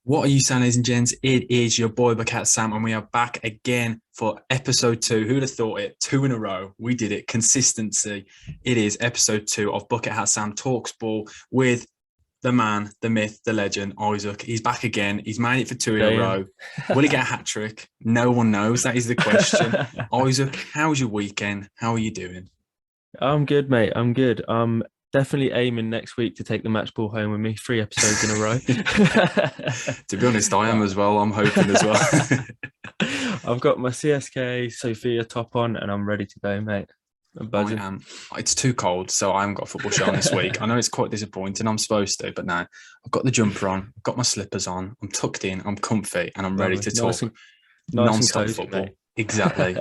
What are you saying, ladies and gents? It is your boy BucketHatSam, and we are back again for episode 2. Who'd have thought it? 2 in a row. We did it. Consistency. It is episode 2 of BucketHatSam Talks Ball with the man, the myth, the legend, Isaac. He's back again. He's made it for 2 in a row. Will he get a hat trick? No one knows. That is the question. Isaac, how was your weekend? How are you doing? I'm good, mate. I'm good. Definitely aiming next week to take the match ball home with me. 3 episodes in a row. To be honest, I am as well. I'm hoping as well. I've got my CSK Sophia top on and I'm ready to go, mate. I'm buzzing. I am. It's too cold, so I haven't got a football show on this week. I know it's quite disappointing. I'm supposed to, but now I've got the jumper on, I've got my slippers on, I'm tucked in, I'm comfy, and I'm ready to talk non-stop football. Mate. Exactly.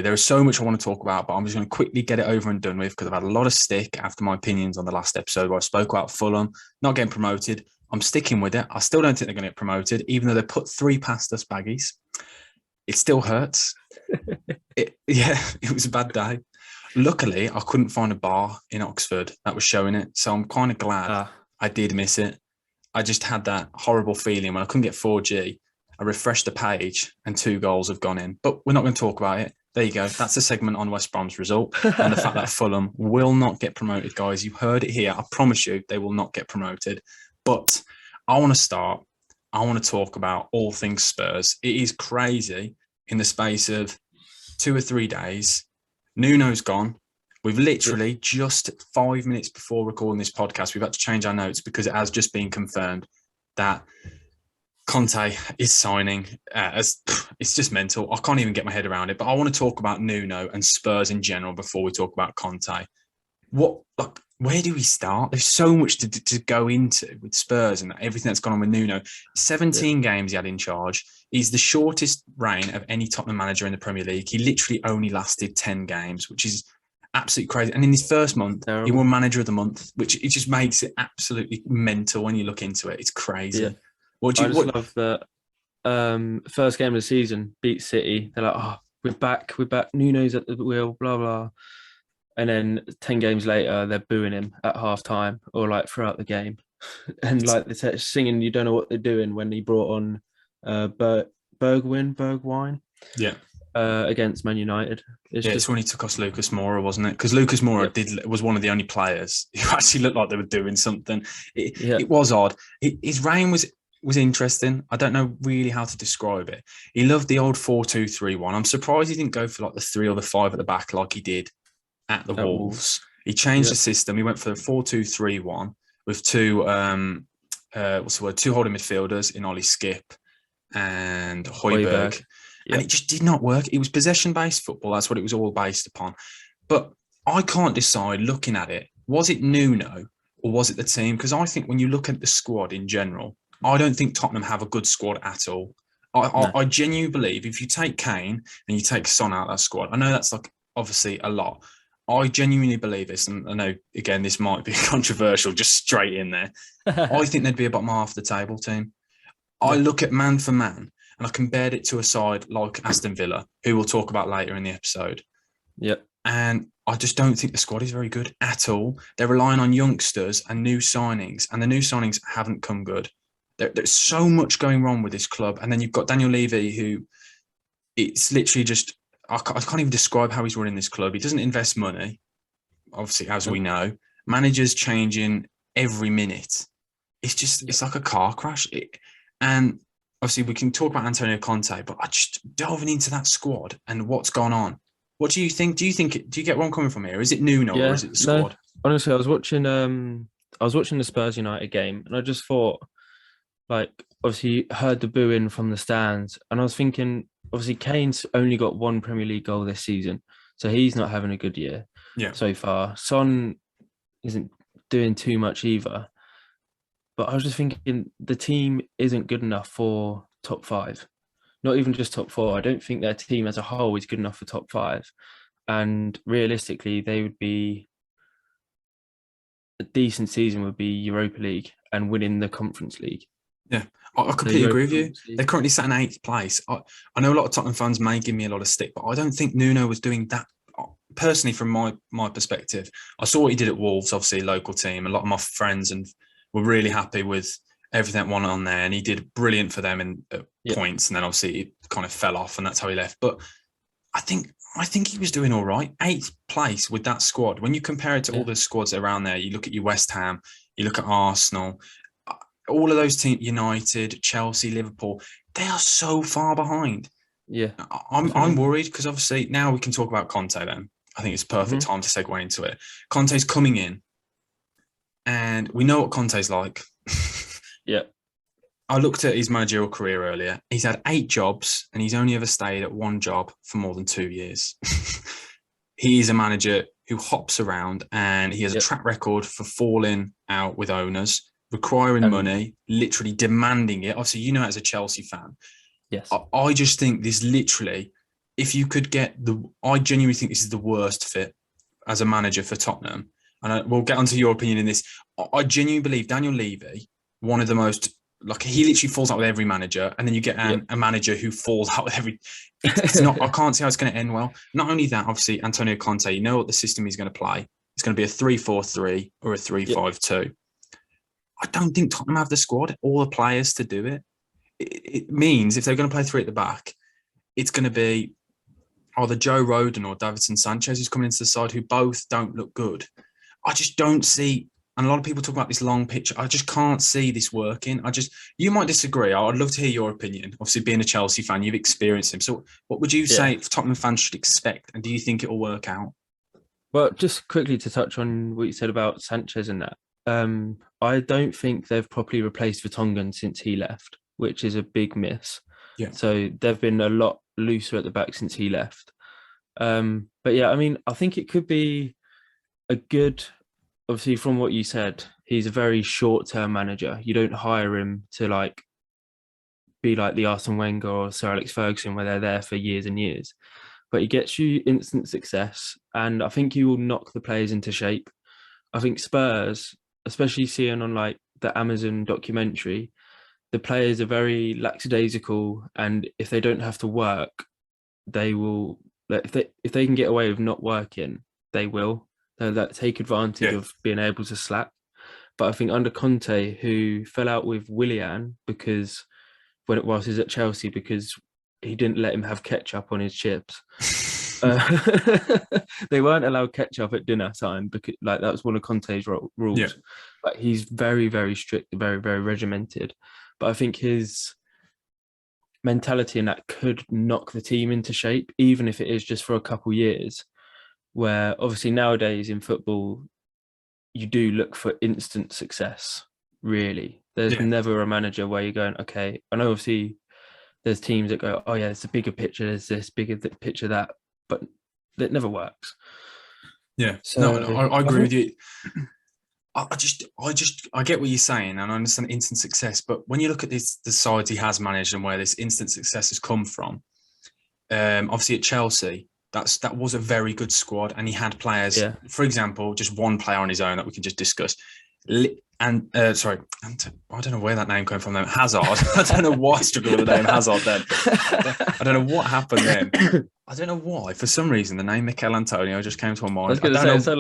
There is so much I want to talk about, but I'm just going to quickly get it over and done with because I've had a lot of stick after my opinions on the last episode where I spoke about Fulham not getting promoted. I'm sticking with it. I still don't think they're going to get promoted, even though they put 3 past us baggies. It still hurts. It was a bad day. Luckily, I couldn't find a bar in Oxford that was showing it, so I'm kind of glad I did miss it. I just had that horrible feeling when I couldn't get 4G. I refreshed the page and 2 goals have gone in, but we're not going to talk about it. There you go. That's a segment on West Brom's result and the fact that Fulham will not get promoted, guys. You heard it here. I promise you they will not get promoted. But I want to talk about all things Spurs. It is crazy in the space of 2 or 3 days. Nuno's gone. We've literally just 5 minutes before recording this podcast, we've had to change our notes because it has just been confirmed that Conte is signing. It's just mental. I can't even get my head around it. But I want to talk about Nuno and Spurs in general before we talk about Conte. Where do we start? There's so much to go into with Spurs and everything that's gone on with Nuno. 17 games he had in charge. He's the shortest reign of any Tottenham manager in the Premier League. He literally only lasted 10 games, which is absolutely crazy. And in his first month, he won Manager of the Month, which it just makes it absolutely mental when you look into it. It's crazy. Yeah. I just love that first game of the season, beat City. They're like, oh, we're back. Nuno's at the wheel, blah, blah. And then 10 games later, they're booing him at half time or like throughout the game. And like they're singing, you don't know what they're doing when he brought on Bergwijn. Yeah. Against Man United. It's when he took us Lucas Moura, wasn't it? Because Lucas Moura was one of the only players who actually looked like they were doing something. It was odd. His reign was interesting. I don't know really how to describe it. He loved the old 4-2-3-1. I'm surprised he didn't go for like the 3 or the 5 at the back like he did at the Wolves. He changed the system. He went for the 4-2-3-1 with 2 holding midfielders in Ollie Skip and Højbjerg. And it just did not work. It was possession-based football. That's what it was all based upon. But I can't decide, looking at it, was it Nuno or was it the team? Because I think when you look at the squad in general, I don't think Tottenham have a good squad at all. I genuinely believe if you take Kane and you take Son out of that squad, I know that's like obviously a lot. I genuinely believe this, and I know, again, this might be controversial, just straight in there. I think they'd be a bottom half of the table team. I look at man for man, and I compared it to a side like Aston Villa, who we'll talk about later in the episode. Yep. And I just don't think the squad is very good at all. They're relying on youngsters and new signings, and the new signings haven't come good. There's so much going wrong with this club. And then you've got Daniel Levy, who it's literally just, I can't even describe how he's running this club. He doesn't invest money, obviously, as we know. Managers changing every minute. It's like a car crash. And obviously, we can talk about Antonio Conte, but I just delving into that squad and what's gone on. What do you think? Do you get where I'm coming from here? Is it Nuno or is it the squad? No, honestly, I was watching the Spurs United game, and I just thought, like, obviously heard the booing from the stands, and I was thinking, obviously Kane's only got 1 Premier League goal this season, so he's not having a good year so far. Son isn't doing too much either. But I was just thinking the team isn't good enough for top 5. Not even just top 4. I don't think their team as a whole is good enough for top 5. And realistically, they would be a decent season would be Europa League and winning the Conference League. Yeah, I completely agree with you. They're currently sat in 8th place. I know a lot of Tottenham fans may give me a lot of stick, but I don't think Nuno was doing that. Personally, from my perspective, I saw what he did at Wolves, obviously a local team. A lot of my friends and were really happy with everything went on there, and he did brilliant for them in points, and then obviously it kind of fell off, and that's how he left. But I think he was doing all right. 8th place with that squad. When you compare it to all the squads around there, you look at your West Ham, you look at Arsenal, all of those teams, United, Chelsea, Liverpool, they are so far behind. Yeah, I'm worried because obviously now we can talk about Conte then. I think it's perfect time to segue into it. Conte's coming in, and we know what Conte's like. Yeah. I looked at his managerial career earlier. He's had 8 jobs, and he's only ever stayed at one job for more than 2 years. He is a manager who hops around, and he has a track record for falling out with owners, requiring money, literally demanding it. Obviously, you know, as a Chelsea fan, yes, I just think this literally, if you could get I genuinely think this is the worst fit as a manager for Tottenham. And we'll get onto your opinion in this. I genuinely believe Daniel Levy, one of the most, like, he literally falls out with every manager, and then you get a manager who falls out with every. It's not. I can't see how it's going to end well. Not only that, obviously, Antonio Conte, you know what the system he's going to play. It's going to be a 3-4-3 or a 3-5-2. I don't think Tottenham have the squad, all the players to do it. It means if they're going to play 3 at the back, it's going to be either Joe Rodon or Davinson Sanchez who's coming into the side, who both don't look good. I just don't see. And a lot of people talk about this long pitch. I just can't see this working. You might disagree. I'd love to hear your opinion. Obviously, being a Chelsea fan, you've experienced him. So what would you say Tottenham fans should expect? And do you think it will work out? Well, just quickly to touch on what you said about Sanchez and that. I don't think they've properly replaced Vertonghen since he left, which is a big miss. Yeah. So they've been a lot looser at the back since he left. But yeah, I mean, I think it could be a good... Obviously, from what you said, he's a very short-term manager. You don't hire him to be like the Arsene Wenger or Sir Alex Ferguson, where they're there for years and years. But he gets you instant success, and I think he will knock the players into shape. I think Spurs, especially seeing on the Amazon documentary, the players are very lackadaisical, and if they don't have to work, they will. If they can get away with not working, they will. They'll take advantage of being able to slack. But I think under Conte, who fell out with Willian because whilst he was at Chelsea, because he didn't let him have ketchup on his chips. They weren't allowed ketchup at dinner time because that was one of Conte's rules. Yeah. But he's very, very strict, very, very regimented. But I think his mentality in that could knock the team into shape, even if it is just for a couple years. Where obviously nowadays in football, you do look for instant success, really. There's never a manager where you're going, okay, I know obviously there's teams that go, oh yeah, it's a bigger picture, there's this bigger picture, that, but that never works. Yeah, so, no, I agree with you. I get what you're saying, and I understand instant success, but when you look at the sides he has managed and where this instant success has come from, obviously at Chelsea, that was a very good squad, and he had players. Yeah. For example, just one player on his own that we can just discuss. I don't know where that name came from. Then Hazard. I don't know why I struggled with the name Hazard. Then I don't know what happened then. I don't know why. For some reason, the name Mikel Antonio just came to my mind. I was going to say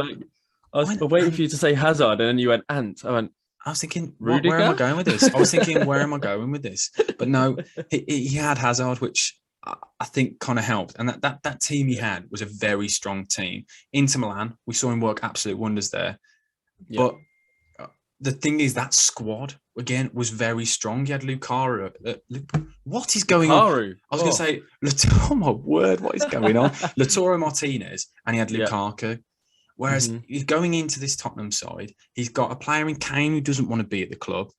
I was waiting for you to say Hazard, and then you went Ant. I was thinking, where am I going with this? I was thinking, where am I going with this? But no, he had Hazard, which I think kind of helped. And that team he had was a very strong team. Inter Milan, we saw him work absolute wonders there. Yeah. But the thing is, that squad, again, was very strong. You had Lukaku. What is going on? I was going to say, oh my word, what is going on? Lautaro Martinez, and he had Lukaku. Yeah. Whereas he's going into this Tottenham side, he's got a player in Kane who doesn't want to be at the club.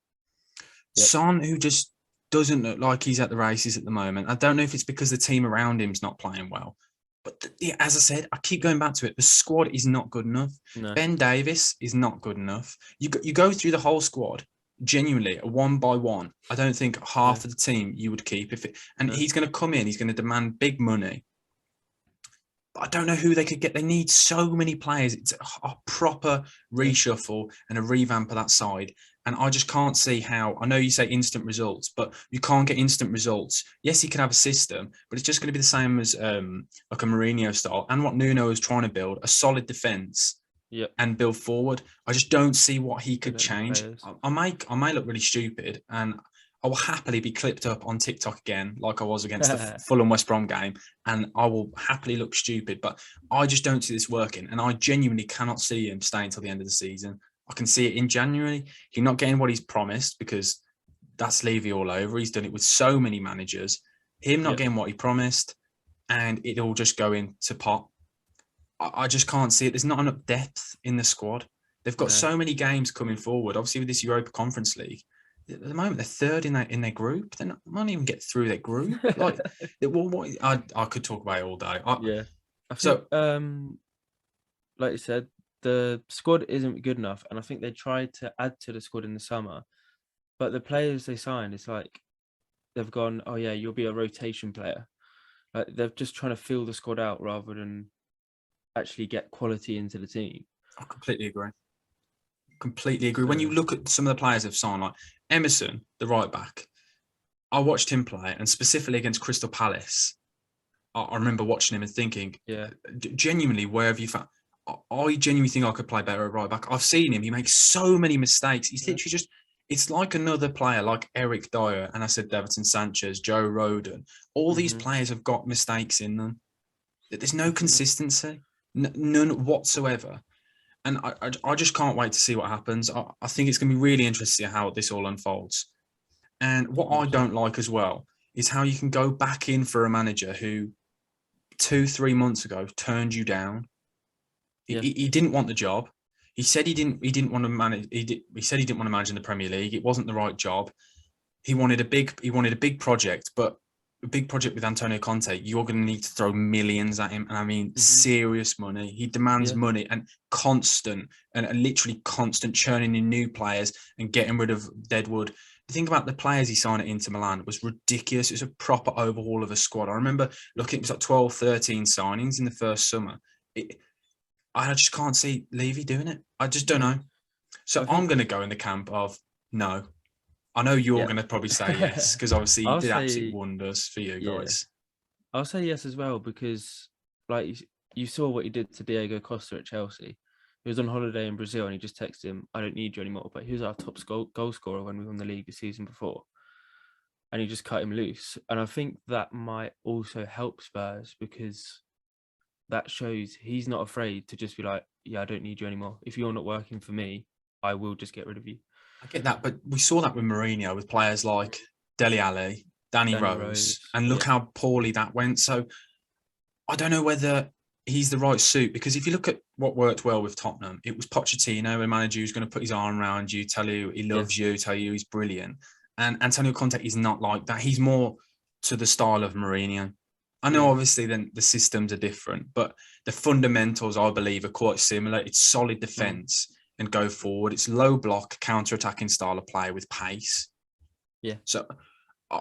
Yep. Son, who just doesn't look like he's at the races at the moment. I don't know if it's because the team around him's not playing well. But as I said, I keep going back to it. The squad is not good enough. No. Ben Davies is not good enough. You go through the whole squad, genuinely, one by one. I don't think half of the team you would keep. He's going to come in, he's going to demand big money. But I don't know who they could get. They need so many players. It's a proper reshuffle and a revamp of that side. And I just can't see how. I know you say instant results, but you can't get instant results. Yes, he can have a system, but it's just going to be the same as like a Mourinho style. And what Nuno is trying to build, a solid defence and build forward. I just don't see what he could change. Players. I may look really stupid, and I will happily be clipped up on TikTok again, like I was against the Fulham West Brom game, and I will happily look stupid. But I just don't see this working, and I genuinely cannot see him staying until the end of the season. I can see it in January. He's not getting what he's promised, because that's Levy all over. He's done it with so many managers. Him not getting what he promised, and it all just going to pot. I just can't see it. There's not enough depth in the squad. They've got so many games coming forward. Obviously, with this Europa Conference League, at the moment they're third in their group. They not even get through their group. Like, I could talk about it all day. I think, like you said, the squad isn't good enough, and I think they tried to add to the squad in the summer, but the players they signed, it's like they've gone, oh yeah, you'll be a rotation player. Like, they're just trying to fill the squad out rather than actually get quality into the team. I completely agree. When you look at some of the players they've signed, like Emerson, the right back, I watched him play, and specifically against Crystal Palace, I remember watching him and thinking, genuinely, where have you found? I genuinely think I could play better at right back. I've seen him; he makes so many mistakes. He's literally just. It's like another player, like Eric Dyer, and I said Davinson Sanchez, Joe Rodon. All these players have got mistakes in them. There's no consistency. None whatsoever. And I just can't wait to see what happens. I think it's going to be really interesting how this all unfolds. And what I don't like as well is how you can go back in for a manager who 2-3 months ago turned you down. He didn't want the job. He said he didn't want to manage. He said he didn't want to manage in the Premier League. It wasn't the right job. He wanted a big project, but a big project with Antonio Conte, you're going to need to throw millions at him. And I mean, serious money. He demands money and literally constant churning in new players and getting rid of Deadwood. The thing about the players he signed at Inter Milan was ridiculous. It was a proper overhaul of a squad. I remember looking, it was like 12, 13 signings in the first summer. I just can't see Levy doing it. I just don't know. So I'm going to go in the camp of no. I know you're going to probably say yes, because obviously he did absolute wonders for you guys. I'll say yes as well, because like you saw what he did to Diego Costa at Chelsea. He was on holiday in Brazil and he just texted him, I don't need you anymore. But he was our top goal scorer when we won the league the season before. And he just cut him loose. And I think that might also help Spurs, because that shows he's not afraid to just be like, yeah, I don't need you anymore. If you're not working for me, I will just get rid of you. I get that, but we saw that with Mourinho, with players like Dele Alli, Danny Rose, and look how poorly that went. So I don't know whether he's the right suit, because if you look at what worked well with Tottenham, it was Pochettino, a manager who's going to put his arm around you, tell you he loves you, tell you he's brilliant. And Antonio Conte is not like that. He's more to the style of Mourinho. I know obviously then the systems are different, but the fundamentals, I believe, are quite similar. It's solid defence and go forward. It's low block, counter-attacking style of play with pace. Yeah. So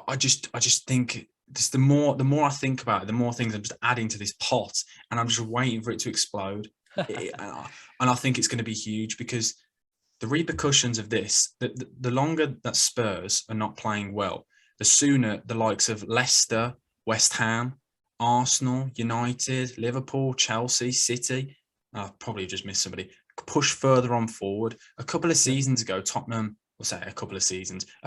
I just think this, the more I think about it, the more things I'm just adding to this pot, and I'm just waiting for it to explode. And I think it's going to be huge, because the repercussions of this, the longer that Spurs are not playing well, the sooner the likes of Leicester, West Ham, Arsenal, United, Liverpool, Chelsea, City, I've probably just missed somebody, push further on forward. A couple of seasons ago, Tottenham, a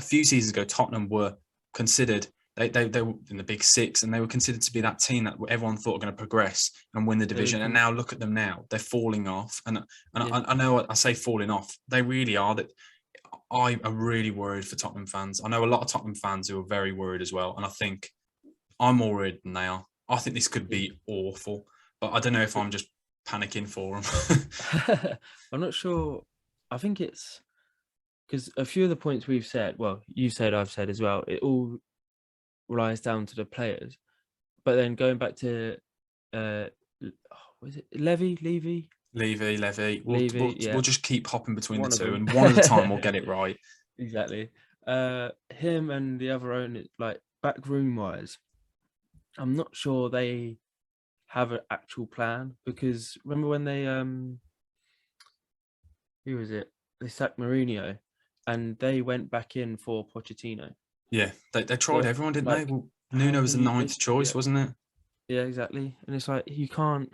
few seasons ago, Tottenham were considered, they were in the Big Six, and they were considered to be that team that everyone thought were going to progress and win the division. And now look at them now. They're falling off. And I know I say falling off. They really are. That I am really worried for Tottenham fans. I know a lot of Tottenham fans who are very worried as well. And I think I'm more worried than they are. I think this could be awful. But I don't know if I'm just panicking for them. I'm not sure. I think it's because a few of the points we've said, well, you said, I've said as well, it all relies down to the players. But then going back to was it Levy? We'll just keep hopping between the two, and one at a time we'll get it right. Exactly. Him and the other owner, like backroom wise, I'm not sure they have an actual plan, because remember when they who was it? They sacked Mourinho and they went back in for Pochettino. Yeah, they tried everyone, didn't they? Well, Nuno was the ninth choice, wasn't it? Yeah, exactly. And it's like, you can't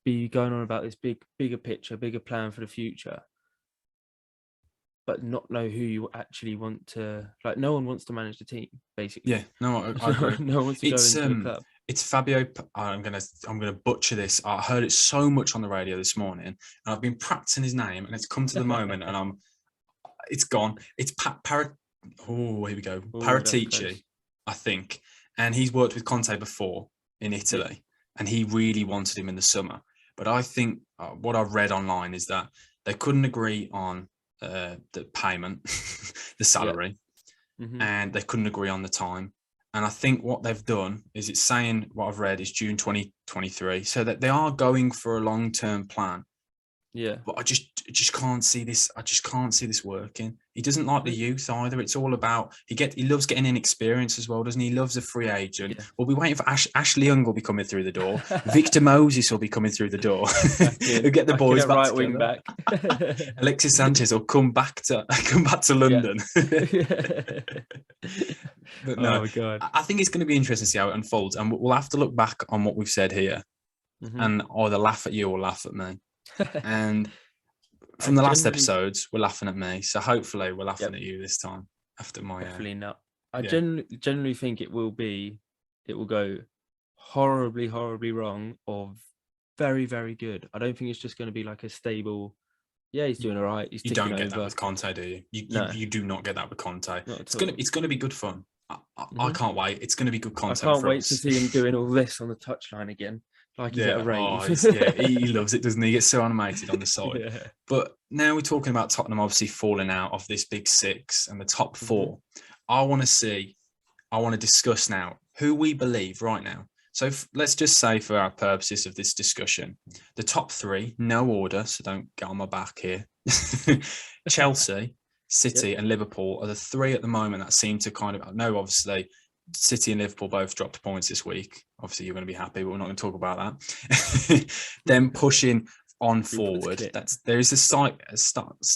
be going on about this bigger picture, bigger plan for the future, but not know who you actually want to, like, no one wants to manage the team, basically. Yeah, no, I agree. No one wants to go into a club. It's Fabio. I'm gonna butcher this. I heard it so much on the radio this morning, and I've been practicing his name, and it's come to the moment, and it's gone. It's oh, here we go. Ooh, Paratici, I think, and he's worked with Conte before in Italy, and he really wanted him in the summer. But I think what I've read online is that they couldn't agree on the payment, the salary, and they couldn't agree on the time. And I think what they've done is, it's saying, what I've read is June 2023, so that they are going for a long-term plan. Yeah. But I just can't see this. I just can't see this working. He doesn't like the youth either. It's all about, he loves getting in experience as well, doesn't he? He loves a free agent. Yeah. We'll be waiting for Ashley Young will be coming through the door. Victor Moses will be coming through the door. He'll get the boys back right together. wing back. Alexis Sanchez will come back to London. But no, oh my God. I think it's going to be interesting to see how it unfolds, and we'll have to look back on what we've said here, and either laugh at you or laugh at me. And from the last episodes, we're laughing at me, so hopefully we're laughing at you this time. After my definitely not. I generally think it will go horribly wrong, or very, very good. I don't think it's just going to be like a stable. Yeah, he's doing all right. He's you don't get that with Conte, do you? You do not get that with Conte. It's gonna be good fun. I can't wait. It's going to be good content. I can't wait to see him doing all this on the touchline again. Like he's at a rave. He loves it, doesn't he? He gets so animated on the side. But now we're talking about Tottenham obviously falling out of this big six and the top four. I want to discuss now who we believe right now. So let's just say, for our purposes of this discussion, the top three, no order, so don't get on my back here. Chelsea, City and Liverpool are the three at the moment that seem to kind of, I know obviously City and Liverpool both dropped points this week. Obviously you're going to be happy, but we're not going to talk about that. Them pushing on forward. There is a start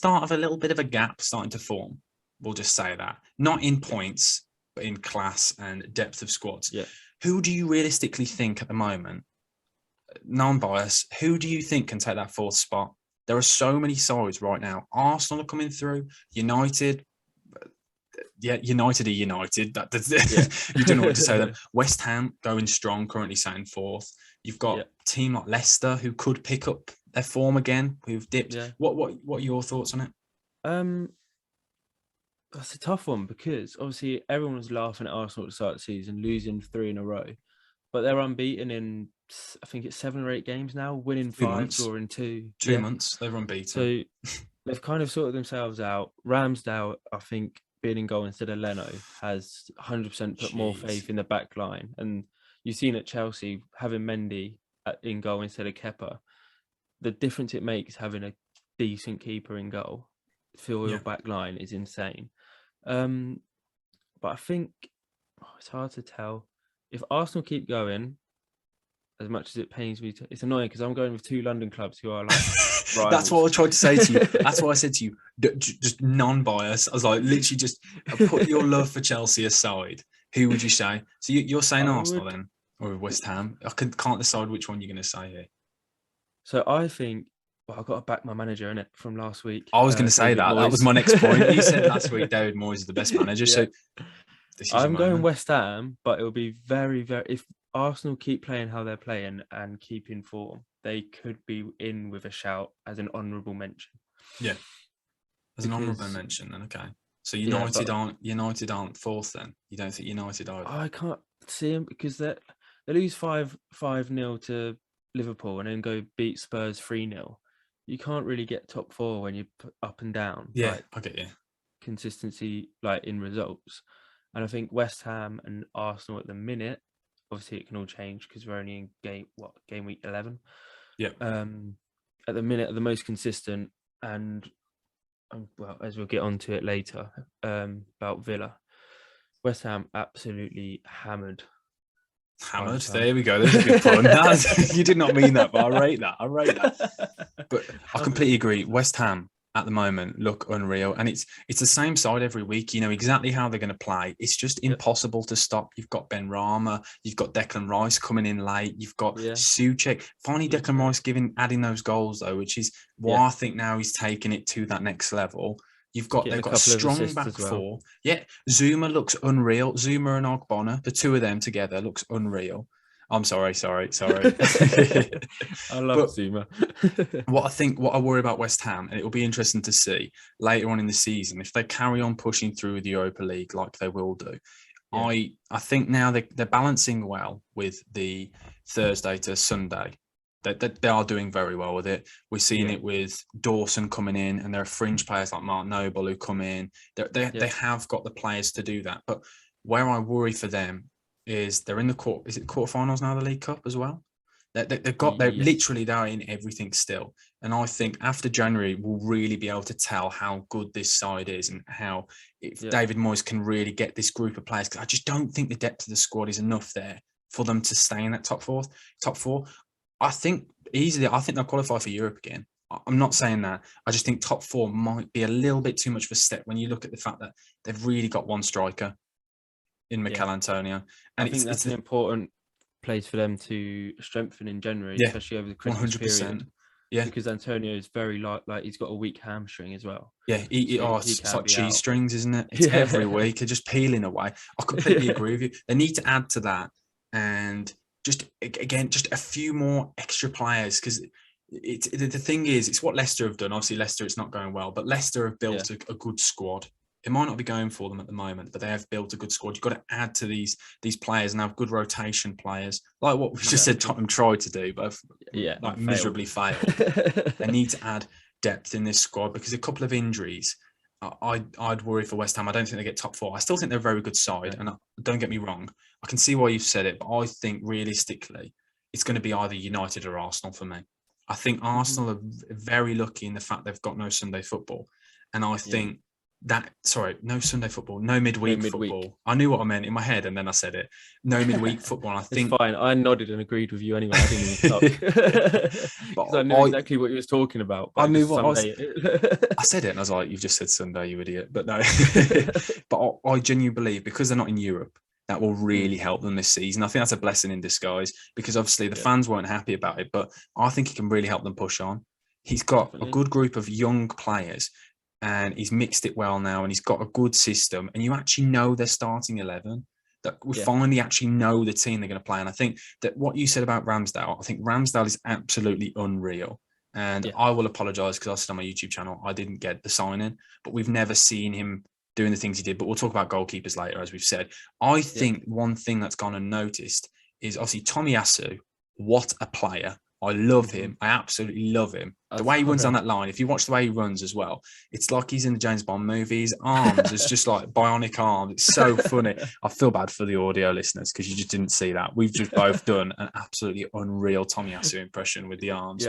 of a little bit of a gap starting to form. We'll just say that. Not in points, but in class and depth of squads. Yeah. Who do you realistically think at the moment, non-biased, who do you think can take that fourth spot? There are so many sides right now. Arsenal are coming through. United. United are United. You don't know what to say then. West Ham going strong, currently sat in fourth. You've got a team like Leicester who could pick up their form again, who've dipped. Yeah. What are your thoughts on it? That's a tough one, because obviously everyone was laughing at Arsenal at the start of the season, losing 3 in a row. But they're unbeaten in, I think it's 7 or 8 games now, winning 5, drawing 2. 2 months, they're unbeaten. So they've kind of sorted themselves out. Ramsdale, I think, being in goal instead of Leno, has 100% put more faith in the back line. And you've seen at Chelsea, having Mendy in goal instead of Kepa, the difference it makes having a decent keeper in goal for your back line is insane. But I think it's hard to tell. If Arsenal keep going, as much as it pains me, it's annoying because I'm going with 2 London clubs who are like rivals. That's what I tried to say to you. That's what I said to you. Just non-bias. I was like, literally, just put your love for Chelsea aside. Who would you say? So you're saying Arsenal then, or West Ham? I can't decide which one you're going to say here. So I think, I've got to back my manager in it from last week. I was going to say that. That was my next point. You said last week David Moyes is the best manager. So I'm going West Ham, but it'll be very, very. If Arsenal keep playing how they're playing and keep in form, they could be in with a shout as an honourable mention. Yeah, as an honourable mention. Then okay. So United aren't fourth then. You don't think United are? I can't see them because they lose 5-0 to Liverpool and then go beat Spurs 3-0. You can't really get top 4 when you're up and down. Yeah, I get you. Consistency, like in results. And I think West Ham and Arsenal at the minute, obviously it can all change because we're only in game week 11. Yeah. At the minute, are the most consistent, and as we'll get onto it later, about Villa. West Ham absolutely hammered. Hammered. There we go. There's a good pun. You did not mean that, but I rate that. But I completely agree. West Ham, at the moment look unreal, and it's the same side every week. You know exactly how they're going to play. It's just impossible to stop. You've got Ben Rama, you've got Declan Rice coming in late, you've got Souček. Finally, Declan Rice adding those goals though, which is why I think now he's taking it to that next level. They've got a strong back four. Yeah, Zuma looks unreal. Zuma and Ogbonna, the two of them together looks unreal. I'm sorry. I love Zuma. what I worry about West Ham, and it will be interesting to see later on in the season if they carry on pushing through the Europa League like they will do. Yeah. I think now they're balancing well with the Thursday to Sunday. They are doing very well with it. We're seeing it with Dawson coming in, and there are fringe players like Mark Noble who come in. They have got the players to do that. But where I worry for them is they're in the quarterfinals now, the League Cup as well. They're literally there in everything still. And I think after January, we'll really be able to tell how good this side is and how David Moyes can really get this group of players. Because I just don't think the depth of the squad is enough there for them to stay in that top four. I think they'll qualify for Europe again. I'm not saying that. I just think top four might be a little bit too much of a step when you look at the fact that they've really got one striker in Mikel Antonio. And I think that's an important place for them to strengthen in January, especially over the Christmas 100%. Period. Yeah, because Antonio is very like he's got a weak hamstring as well. Yeah, it's like cheese strings, isn't it? It's every week. They're just peeling away. I completely agree with you. They need to add to that, and just a few more extra players, because the thing is, it's what Leicester have done. Obviously, Leicester, it's not going well, but Leicester have built a good squad. It might not be going for them at the moment, but they have built a good squad. You've got to add to these players and have good rotation players, like what we just said Tottenham tried to do, but miserably failed. They need to add depth in this squad, because a couple of injuries, I'd worry for West Ham. I don't think they get top four. I still think they're a very good side, and don't get me wrong, I can see why you've said it, but I think realistically, it's going to be either United or Arsenal for me. I think Arsenal are very lucky in the fact they've got no Sunday football, and I think no Sunday football, no midweek football. I knew what I meant in my head, and then I said it. No midweek football. I think it's fine. I nodded and agreed with you anyway. I didn't even talk because I knew exactly what you was talking about. I knew what I said it, and I was like, "You've just said Sunday, you idiot." But no, but I genuinely believe, because they're not in Europe, that will really help them this season. I think that's a blessing in disguise, because obviously the fans weren't happy about it, but I think he can really help them push on. He's got a good group of young players, and he's mixed it well now, and he's got a good system, and you actually know their starting 11, that we finally actually know the team they're going to play. And I think that what you said about Ramsdale, I think Ramsdale is absolutely unreal. And I will apologise, because I said on my YouTube channel, I didn't get the sign-in, but we've never seen him doing the things he did. But we'll talk about goalkeepers later, as we've said. I think one thing that's gone unnoticed is obviously Tomiyasu. What a player. I love him. I absolutely love him. The way he runs on that line, if you watch the way he runs as well, it's like he's in the James Bond movie. His arms, it's just like bionic arms. It's so funny. I feel bad for the audio listeners, because you just didn't see that. We've just both done an absolutely unreal Tomiyasu impression with the arms.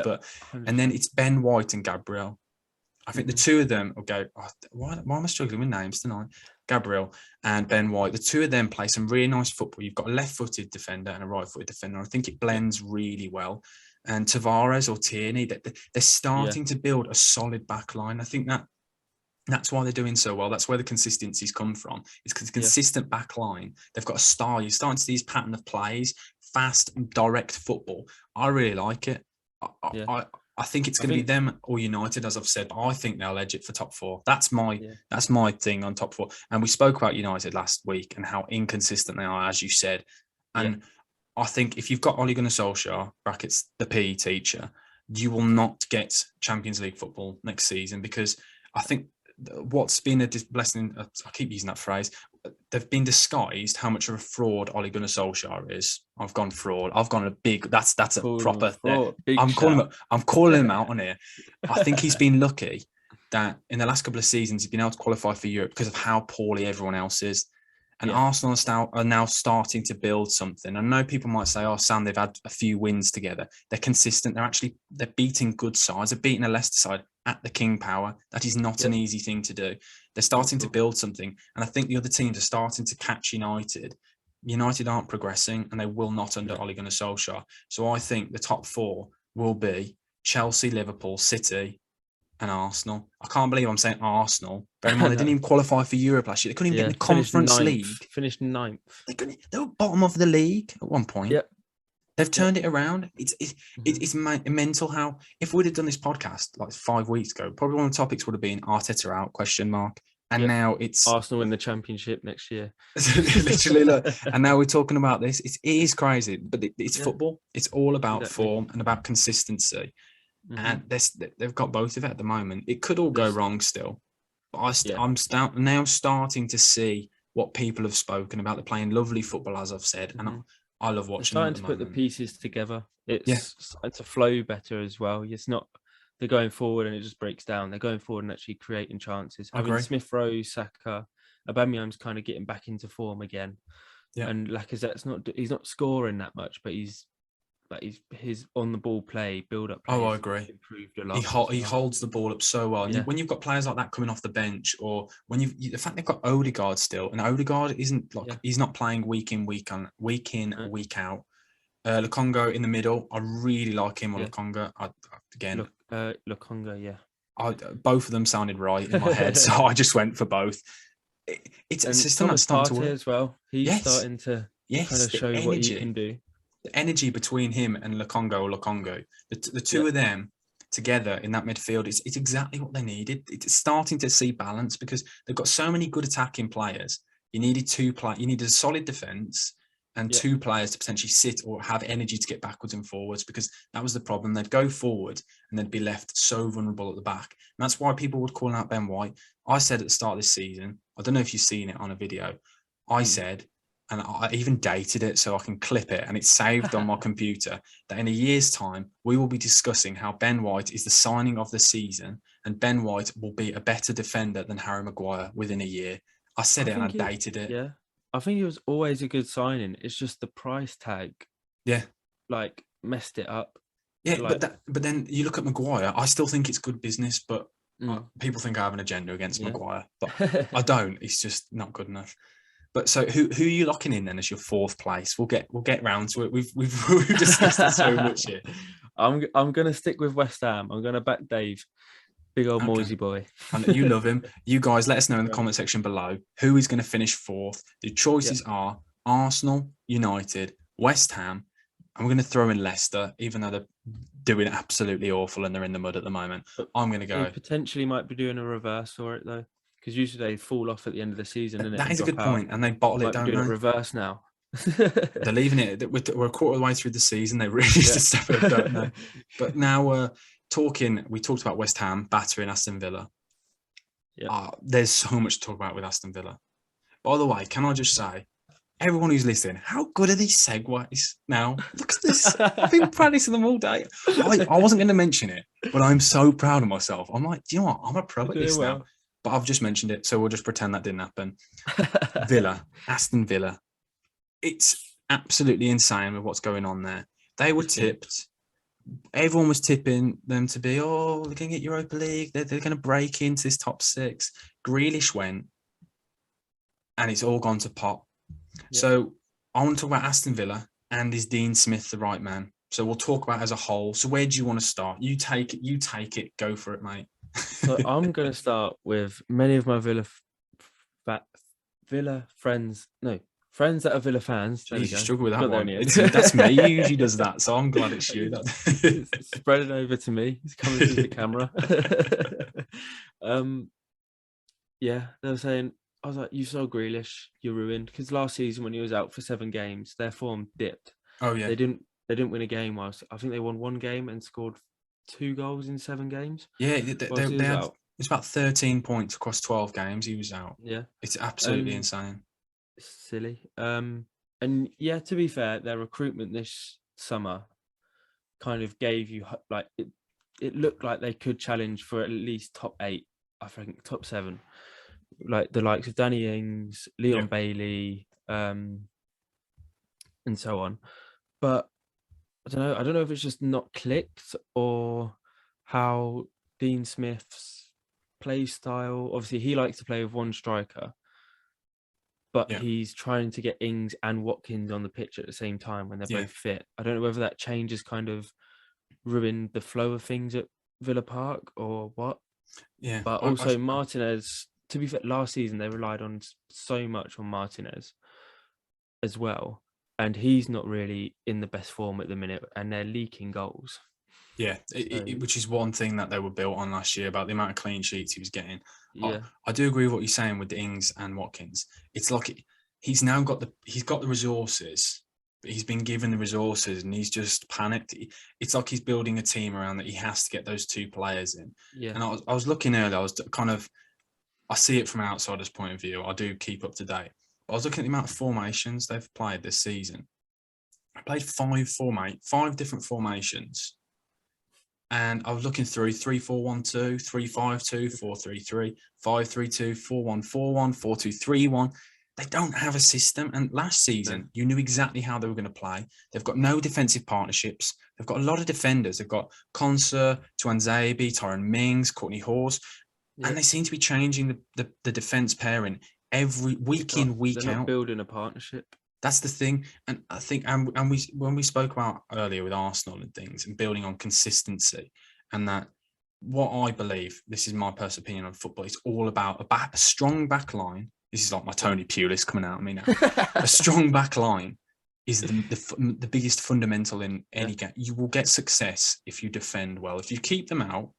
And then it's Ben White and Gabriel. I think the two of them will go, why am I struggling with names tonight? Gabriel and Ben White, the two of them play some really nice football. You've got a left-footed defender and a right-footed defender. I think it blends really well. And Tavares or Tierney, they're starting to build a solid back line. I think that's why they're doing so well. That's where the consistencies come from. It's because consistent back line. They've got a style. You're starting to see this pattern of plays, fast, direct football. I really like it. I think it's going to be them or United, as I've said, but I think they'll edge it for top four. That's my thing on top four. And we spoke about United last week and how inconsistent they are, as you said. And I think if you've got Ole Gunnar Solskjaer, brackets the PE teacher, you will not get Champions League football next season, because I think what's been a blessing, I keep using that phrase, they've been disguised how much of a fraud Ole Gunnar Solskjaer is. I've gone fraud. I've gone a big, that's a proper thing. I'm calling him out on here. I think he's been lucky that in the last couple of seasons, he's been able to qualify for Europe because of how poorly everyone else is. And Arsenal are now starting to build something. I know people might say, "Oh, Sam, they've had a few wins together. They're consistent. They're beating good sides. They're beating a Leicester side at the King Power. That is not an easy thing to do. They're starting to build something, and I think the other teams are starting to catch United. United aren't progressing, and they will not under Ole Gunnar Solskjaer. So I think the top four will be Chelsea, Liverpool, City, and Arsenal. I can't believe I'm saying Arsenal. Bear in mind, they didn't even qualify for Europe last year. They couldn't even get in the Conference League. Finished ninth. They were bottom of the league at one point. Yep. They've turned it around. It's mental how, if we'd have done this podcast like 5 weeks ago, probably one of the topics would have been Arteta out, ? And now it's Arsenal in the Championship next year. Literally, look. And now we're talking about this. It is crazy, but it's football. It's all about form and about consistency. And they've got both of it at the moment. It could all go wrong still. But I'm now starting to see what people have spoken about. They're playing lovely football, as I've said. And I love watching them. Starting to put the pieces together. It's starting to flow better as well. It's not they're going forward and it just breaks down. They're going forward and actually creating chances. Having Smith Rowe, Saka, Aubameyang's kind of getting back into form again. Yeah. And Lacazette's he's not scoring that much, but his on the ball play, build up play. Oh, I agree. Improved a lot. He holds the ball up so well. And when you've got players like that coming off the bench, or when the fact they've got Odegaard still, and Odegaard isn't he's not playing week in, week out. Lokonga in the middle, I really like him on Lokonga. Lokonga, both of them sounded right in my head, so I just went for both. It's a system that's starting to work as well. He's starting to kind of show what he can do. The energy between him and Lokonga, the two of them together in that midfield, it's exactly what they needed. It's starting to see balance because they've got so many good attacking players. You needed a solid defence and two players to potentially sit or have energy to get backwards and forwards, because that was the problem. They'd go forward and they'd be left so vulnerable at the back. And that's why people would call out Ben White. I said at the start of this season, I don't know if you've seen it on a video, I said, and I even dated it so I can clip it and it's saved on my computer, that in a year's time, we will be discussing how Ben White is the signing of the season and Ben White will be a better defender than Harry Maguire within a year. I said it and I dated it. Yeah. I think it was always a good signing. It's just the price tag. Yeah. Messed it up. Yeah, but then you look at Maguire, I still think it's good business, but people think I have an agenda against Maguire. But I don't. It's just not good enough. But so who are you locking in then as your fourth place? We'll get round to it. We've discussed it so much here. I'm gonna stick with West Ham. I'm gonna back Dave. Big old Moisey boy. And you love him. You guys, let us know in the comment section below who is going to finish fourth. The choices are Arsenal, United, West Ham, and we're going to throw in Leicester, even though they're doing absolutely awful and they're in the mud at the moment. I'm going to go. They potentially might be doing a reverse for it though, because usually they fall off at the end of the season. That is a good point, and they bottle it, don't they? Doing a reverse now. They're leaving it. We're a quarter of the way through the season. They really need to step it up, don't they? But now we talked about West Ham battering Aston Villa. Yeah. There's so much to talk about with Aston Villa. By the way, can I just say, everyone who's listening, how good are these segues now? Look at this. I've been practicing them all day. I wasn't going to mention it, but I'm so proud of myself. I'm like, do you know what? I'm a pro at this now. But I've just mentioned it, so we'll just pretend that didn't happen. Aston Villa. It's absolutely insane with what's going on there. They were tipped. Everyone was tipping them to be, they're going to get Europa League. They're going to break into this top six. Grealish went, and it's all gone to pot. Yep. So I want to talk about Aston Villa, and is Dean Smith the right man? So we'll talk about it as a whole. So where do you want to start? You take it. Go for it, mate. So I'm going to start with many of my friends that are Villa fans. You struggle with that one. That's me. He usually does that, so I'm glad it's you. It's spreading over to me. It's coming through the camera. They were saying, I was like, you saw Grealish, you're ruined. Because last season when he was out for 7 games, their form dipped. Oh yeah. They didn't win a game. I think they won 1 game and scored 2 goals in 7 games. Yeah, they had, it's about 13 points across 12 games. He was out. Yeah. It's absolutely insane. Silly. And yeah, to be fair, their recruitment this summer kind of gave you it looked like they could challenge for at least top 8, I think top 7, like the likes of Danny Ings, Leon Bailey, and so on. But I don't know if it's just not clicked or how Dean Smith's play style. Obviously, he likes to play with one striker. But he's trying to get Ings and Watkins on the pitch at the same time when they're both fit. I don't know whether that change has kind of ruined the flow of things at Villa Park or what. Yeah, But also Martinez, to be fair, last season they relied on so much on Martinez as well. And he's not really in the best form at the minute, and they're leaking goals. Yeah, which is one thing that they were built on last year about the amount of clean sheets he was getting. Yeah, I do agree with what you're saying with the Ings and Watkins. It's like he's now got the resources, but he's been given the resources and he's just panicked. It's like he's building a team around that he has to get those two players in. yeah. And I was looking earlier. I see it from an outsider's point of view. I do keep up to date. But I was looking at the amount of formations they've played this season. I played five different formations. And I was looking through 3-4-1-2, 3-5-2, 4-3-3, 5-3-2, 4-1-4-1, 4-2-3-1. They don't have a system. And last season, you knew exactly how they were going to play. They've got no defensive partnerships. They've got a lot of defenders. They've got Conte, Tuanzebe, Tyrone Mings, Courtney Horse. And they seem to be changing the defence pairing every week in, week out. They're not building a partnership. That's the thing. And I think, and we when we spoke about earlier with Arsenal and things and building on consistency, and that what I believe, this is my personal opinion on football, it's all about a strong back line. This is like my Tony Pulis coming out of me now. A strong back line is the biggest fundamental in any game. You will get success if you defend well. If you keep them out,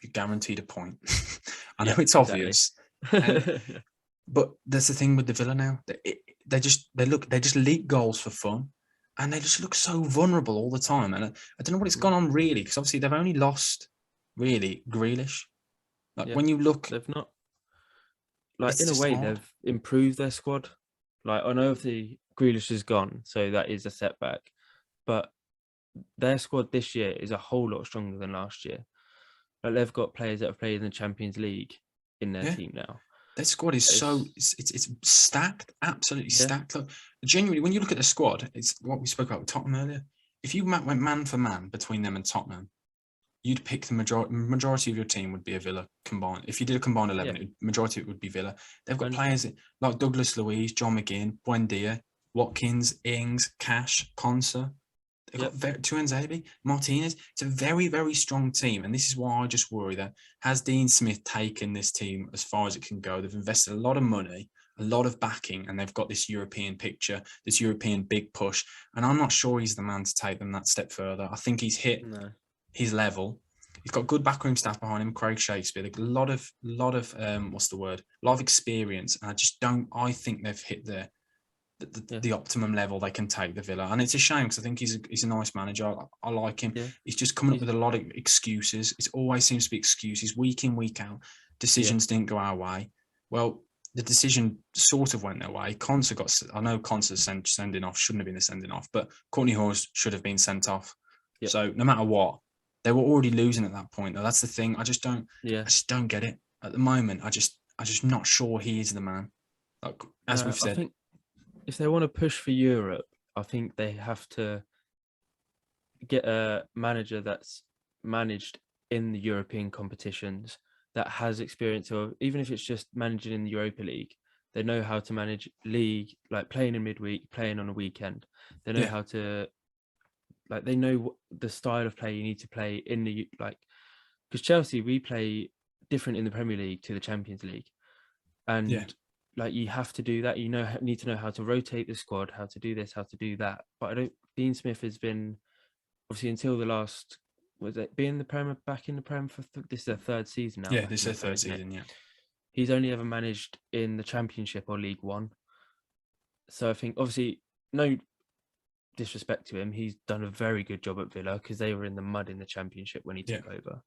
you're guaranteed a point. I know it's obvious. But that's the thing with the Villa now. They just leak goals for fun, and they just look so vulnerable all the time. And I don't know what it's gone on really, because obviously they've only lost really Grealish. When you look, they've not. Like in a way, they've improved their squad. Like I know the Grealish is gone, so that is a setback. But their squad this year is a whole lot stronger than last year. Like they've got players that have played in the Champions League in their team now. Their squad is it's stacked, absolutely stacked. Look, genuinely, when you look at the squad, it's what we spoke about with Tottenham earlier. If you went man for man between them and Tottenham, you'd pick the majority of your team would be a Villa combined. If you did a combined 11, majority of it would be Villa. They've got players like Douglas Luiz, John McGinn, Buendia, Watkins, Ings, Cash, Conser. They've got Tuanzebe, Martinez. It's a very, very strong team. And this is why I just worry that has Dean Smith taken this team as far as it can go? They've invested a lot of money, a lot of backing, and they've got this European picture, this European big push. And I'm not sure he's the man to take them that step further. I think he's hit his level. He's got good backroom staff behind him, Craig Shakespeare, a lot of a lot of experience. And I think they've hit the optimum level they can take the Villa. And it's a shame because I think he's a nice manager. I like him. Yeah. He's just coming up with a lot of excuses. It always seems to be excuses week in, week out. Decisions didn't go our way. Well, the decision sort of went their way. I know Conte's sending off shouldn't have been the sending off, but Courtney Horse should have been sent off. Yep. So no matter what, they were already losing at that point. Though that's the thing. I just don't get it at the moment. I'm just not sure he is the man. Like as we've said. I think if they want to push for Europe, I think they have to get a manager that's managed in the European competitions, that has experience of, even if it's just managing in the Europa League, they know how to manage league, like playing in midweek, playing on a weekend. They know how to, like, they know the style of play you need to play in the, like, because Chelsea, we play different in the Premier League to the Champions League. And like, you have to do that. You need to know how to rotate the squad, how to do this, how to do that. But Dean Smith has been, obviously, until the last, was it being the Prem, back in the Prem for this is their third season now. Yeah, this is their third season, yeah. He's only ever managed in the Championship or League One. So I think, obviously, no disrespect to him, he's done a very good job at Villa because they were in the mud in the Championship when he took over.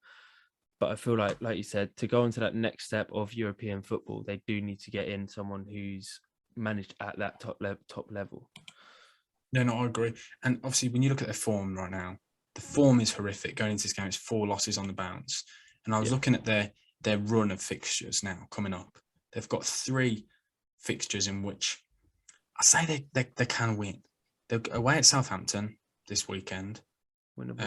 But I feel like you said, to go into that next step of European football, they do need to get in someone who's managed at that top level. No, I agree. And obviously, when you look at their form right now, the form is horrific. Going into this game, it's 4 losses on the bounce. And I was looking at their run of fixtures now coming up. They've got 3 fixtures in which I say they can win. They're away at Southampton this weekend.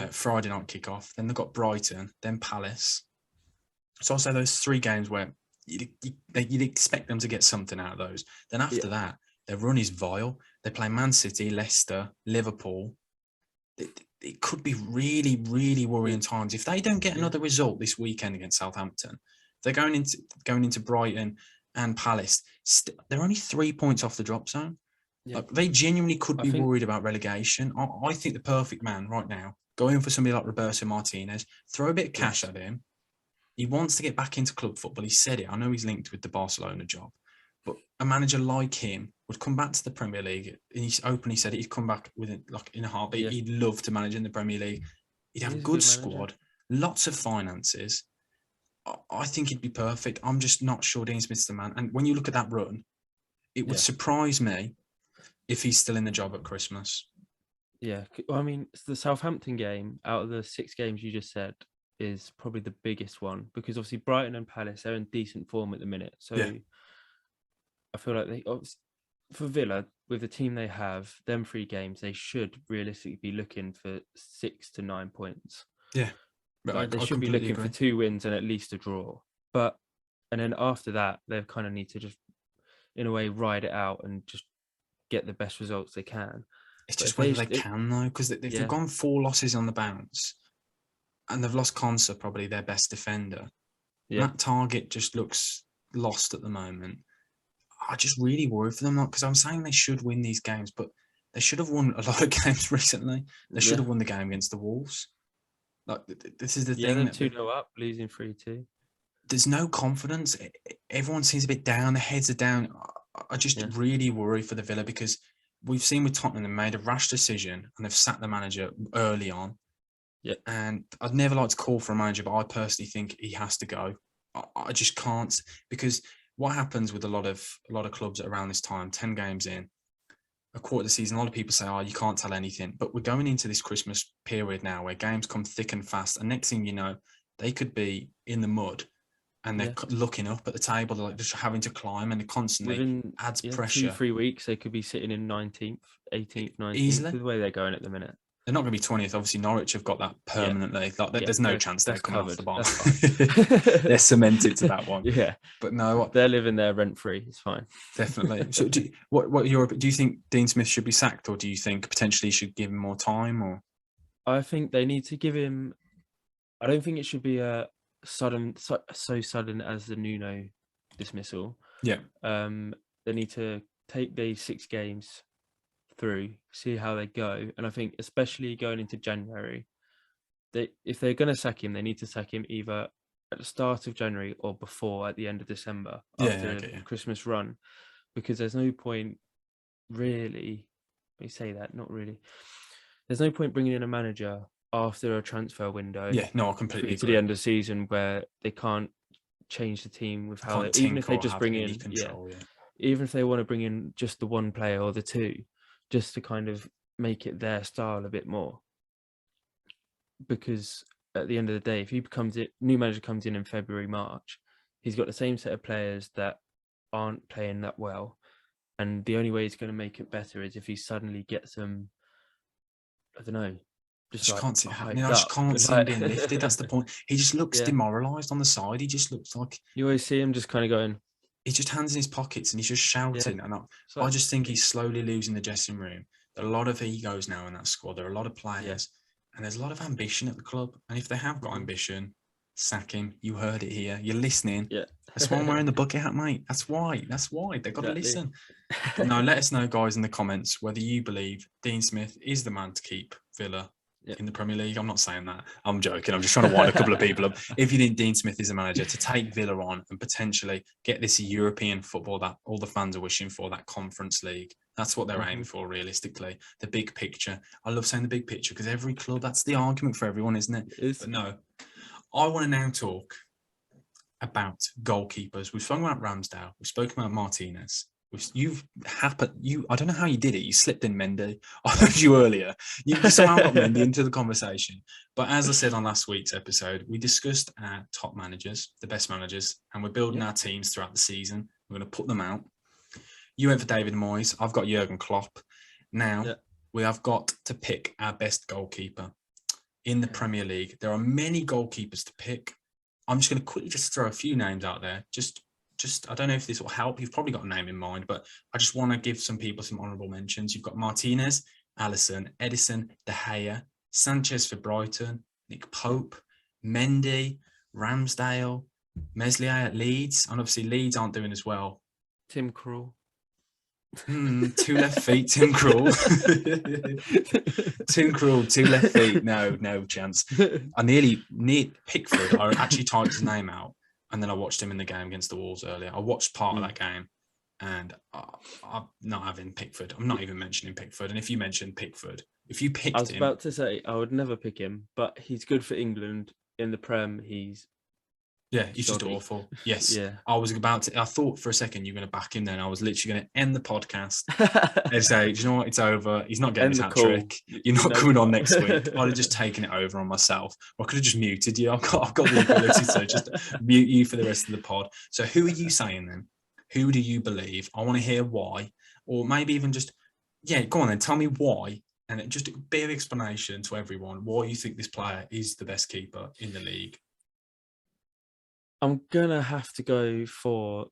Friday night kickoff. Then they've got Brighton, then Palace. So I'll say those 3 games where you'd expect them to get something out of those. Then after that, their run is vile. They play Man City, Leicester, Liverpool. it could be really, really worrying times. If they don't get another result this weekend against Southampton, they're going into Brighton and Palace. They're only 3 points off the drop zone. Yeah. Like, they genuinely could I be think- worried about relegation. I think the perfect man right now, going for somebody like Roberto Martinez, throw a bit of cash at him. He wants to get back into club football. He said it. I know he's linked with the Barcelona job, but a manager like him would come back to the Premier League. And he openly said he'd come back within, like, in a heartbeat. Yeah. He'd love to manage in the Premier League. He'd have a good squad, lots of finances. I think he'd be perfect. I'm just not sure Dean Smith's the man. And when you look at that run, it would surprise me if he's still in the job at Christmas. Yeah, well, I mean, the Southampton game, out of the 6 games you just said, is probably the biggest one, because obviously Brighton and Palace, they're in decent form at the minute. So I feel like for Villa, with the team they have, them 3 games, they should realistically be looking for 6 to 9 points. Yeah. Like, they should be looking for 2 wins and at least a draw. And then after that, they kind of need to just, in a way, ride it out and just get the best results they can. It's just whether they can, though, because they've gone 4 losses on the bounce, and they've lost Conte, probably their best defender. Yeah. That target just looks lost at the moment. I just really worry for them, because I'm saying they should win these games, but they should have won a lot of games recently. They should have won the game against the Wolves. Like, this is the thing. Yeah, 2-0 up, losing 3-2. There's no confidence. Everyone seems a bit down. Their heads are down. I just really worry for the Villa, because we've seen with Tottenham, they made a rash decision and they've sacked the manager early on. Yeah. And I'd never like to call for a manager, but I personally think he has to go. I just can't, because what happens with a lot of clubs around this time, 10 games in, a quarter of the season, a lot of people say, you can't tell anything. But we're going into this Christmas period now where games come thick and fast. And next thing you know, they could be in the mud and they're looking up at the table, they're like just having to climb, and it constantly adds pressure. 2-3 weeks, they could be sitting in 19th, 18th, 19th, easily, the way they're going at the minute. They're not going to be 20th. Obviously, Norwich have got that permanently. Like, there's no chance they're coming off the bottom. They're cemented to that one. Yeah, but no, they're living there rent free. It's fine. Definitely. So, do you think Dean Smith should be sacked, or do you think potentially you should give him more time? Or I think they need to give him. I don't think it should be a sudden, so sudden as the Nuno dismissal. Yeah. They need to take these 6 games through, see how they go, and I think especially going into January, if they're going to sack him, they need to sack him either at the start of January or before, at the end of December, after Christmas run, because there's no point really. Let me say that, not really. There's no point bringing in a manager after a transfer window. Yeah, no, I completely to the end of the season where they can't change the team with how even if they just bring in even if they want to bring in just the 1 player or the 2, just to kind of make it their style a bit more. Because at the end of the day, if new manager comes in February, March, he's got the same set of players that aren't playing that well, and the only way he's going to make it better is if he suddenly gets them. I don't know. I just can't see him being lifted. That's the point. He just looks demoralised on the side. He just looks like, you always see him just kind of going. He just hands in his pockets and he's just shouting. And I just think he's slowly losing the dressing room. There are a lot of egos now in that squad. There are a lot of players, and there's a lot of ambition at the club. And if they have got ambition, sack him. You heard it here. You're listening. Yeah. That's why I'm wearing the bucket hat, mate. That's why. They've got to listen. But no, let us know, guys, in the comments whether you believe Dean Smith is the man to keep Villa in the Premier League. I'm not saying that. I'm joking. I'm just trying to wind a couple of people up. If you think Dean Smith is a manager to take Villa on and potentially get this European football that all the fans are wishing for, that Conference League, that's what they're aiming for realistically. The big picture. I love saying the big picture because every club, that's the argument for everyone, isn't it? But no, I want to now talk about goalkeepers. We've spoken about Ramsdale. We've spoken about Martinez. I don't know how you did it. You slipped in Mendy. I heard you earlier. You somehow got Mendy into the conversation. But as I said on last week's episode, we discussed our top managers, the best managers, and we're building our teams throughout the season. We're going to put them out. You went for David Moyes. I've got Jurgen Klopp. Now, we have got to pick our best goalkeeper in the Premier League. There are many goalkeepers to pick. I'm just going to quickly just throw a few names out there. Just I don't know if this will help. You've probably got a name in mind, but I just want to give some people some honourable mentions. You've got Martinez, Alisson, Edison, De Gea, Sanchez for Brighton, Nick Pope, Mendy, Ramsdale, Meslier at Leeds. And obviously Leeds aren't doing as well. Tim Krul. Two left feet, Tim Krul. Tim Krul, two left feet. No chance. I nearly Pickford. I actually typed his name out, and then I watched him in the game against the Wolves earlier. I watched part of that game, and I'm not having Pickford. I'm not even mentioning Pickford. And if you mentioned Pickford, if you picked him... I was about to say, I would never pick him, but he's good for England. In the Prem, he's just awful. Yes. Yeah. I thought for a second you were going to back him then. I was literally going to end the podcast and say, do you know what? It's over. He's not getting his hat trick. You're not coming on next week. I'd have just taken it over on myself. Or I could have just muted you. I've got the ability to just mute you for the rest of the pod. So who are you saying then? Who do you believe? I want to hear why. Or maybe even just, go on then. Tell me why. And just a bit of explanation to everyone why you think this player is the best keeper in the league. I'm going to have to go for